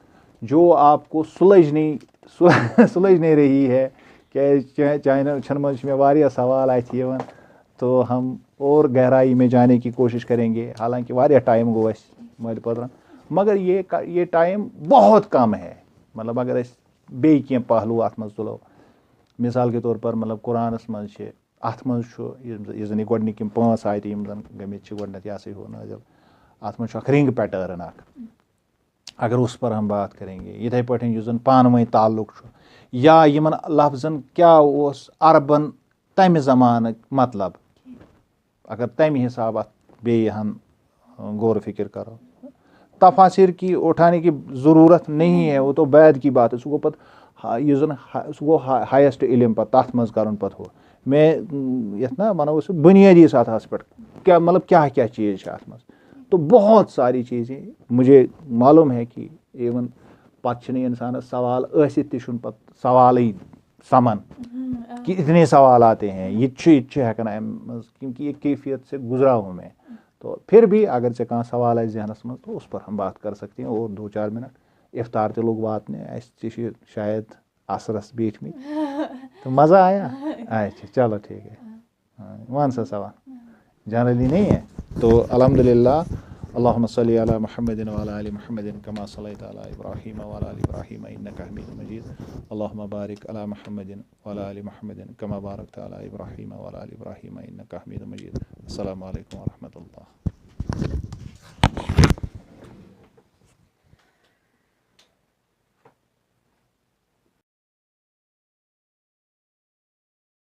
जो आपको सुलझ नहीं रही है, क्या चाइना में वारिया सवाल आए, तो हम और गहराई में जाने की कोशिश करेंगे। हालांकि वारिया टाइम गो मल पदर, मगर ये टाइम बहुत कम है। मतलब अगर बे कह पहलू अत मज तुलो, मिसाल के तौर पर मतलब कुरानस मज अत मज जन गोडनिक 5 आयत गमित गोडनत यह हो नाजिल, अत मज रिंग पैटर्न अख, अगर उस पर हम बात करेंगे। इथे पे जन पानवे ताल्लुक, या यमन लफ्जन क्या उस अरबन तमि जमान मतलब, अगर तमि हिसाब अत बेहन गौर फिक्र करो। तफासिर की उठाने की ज़रूरत नहीं है, वो तो बैद की बात है। सो पत सो गो हाइस्ट इल्म पत तथ मज कर पत हो मैं यथ ना वनो बुनियादी सतहस पे क्या मतलब क्या क्या चीज़ अत मज। तो बहुत सारी चीज़ें मुझे मालूम है कि इवन पत इंसान सवाल पत सवाल ही समन कि इतने सवाल आते हैं, ये हेकन, क्योंकि ये कैफियत से गुजरा हूँ मैं। तो फिर भी अगर से कहाँ सवाल है जहनस में, तो उस पर हम बात कर सकते हैं। और 2-4 मिनट इफ्तार ते लोग बात ने शायद असरस बीच में, तो मज़ा आया। अच्छा चलो ठीक है, वन सा सवाल जनरली नहीं है। तो अल्हम्दुलिल्लाह, अल्लाहुम्मा सल्ली अला मुहम्मदिन व अला आलि मुहम्मदिन कमा सल्लैता अला इब्राहीम व अला आलि इब्राहीम इन्नका हमीदुम मजीद। अल्लाहुम्मा बारिक अला मुहम्मदिन व अला आलि मुहम्मदिन कमा बारकता अला इब्राहीम व अला आलि इब्राहीम इन्नका हमीदुम मजीद। अस्सलामु अलैकुम व रहमतुल्लाह।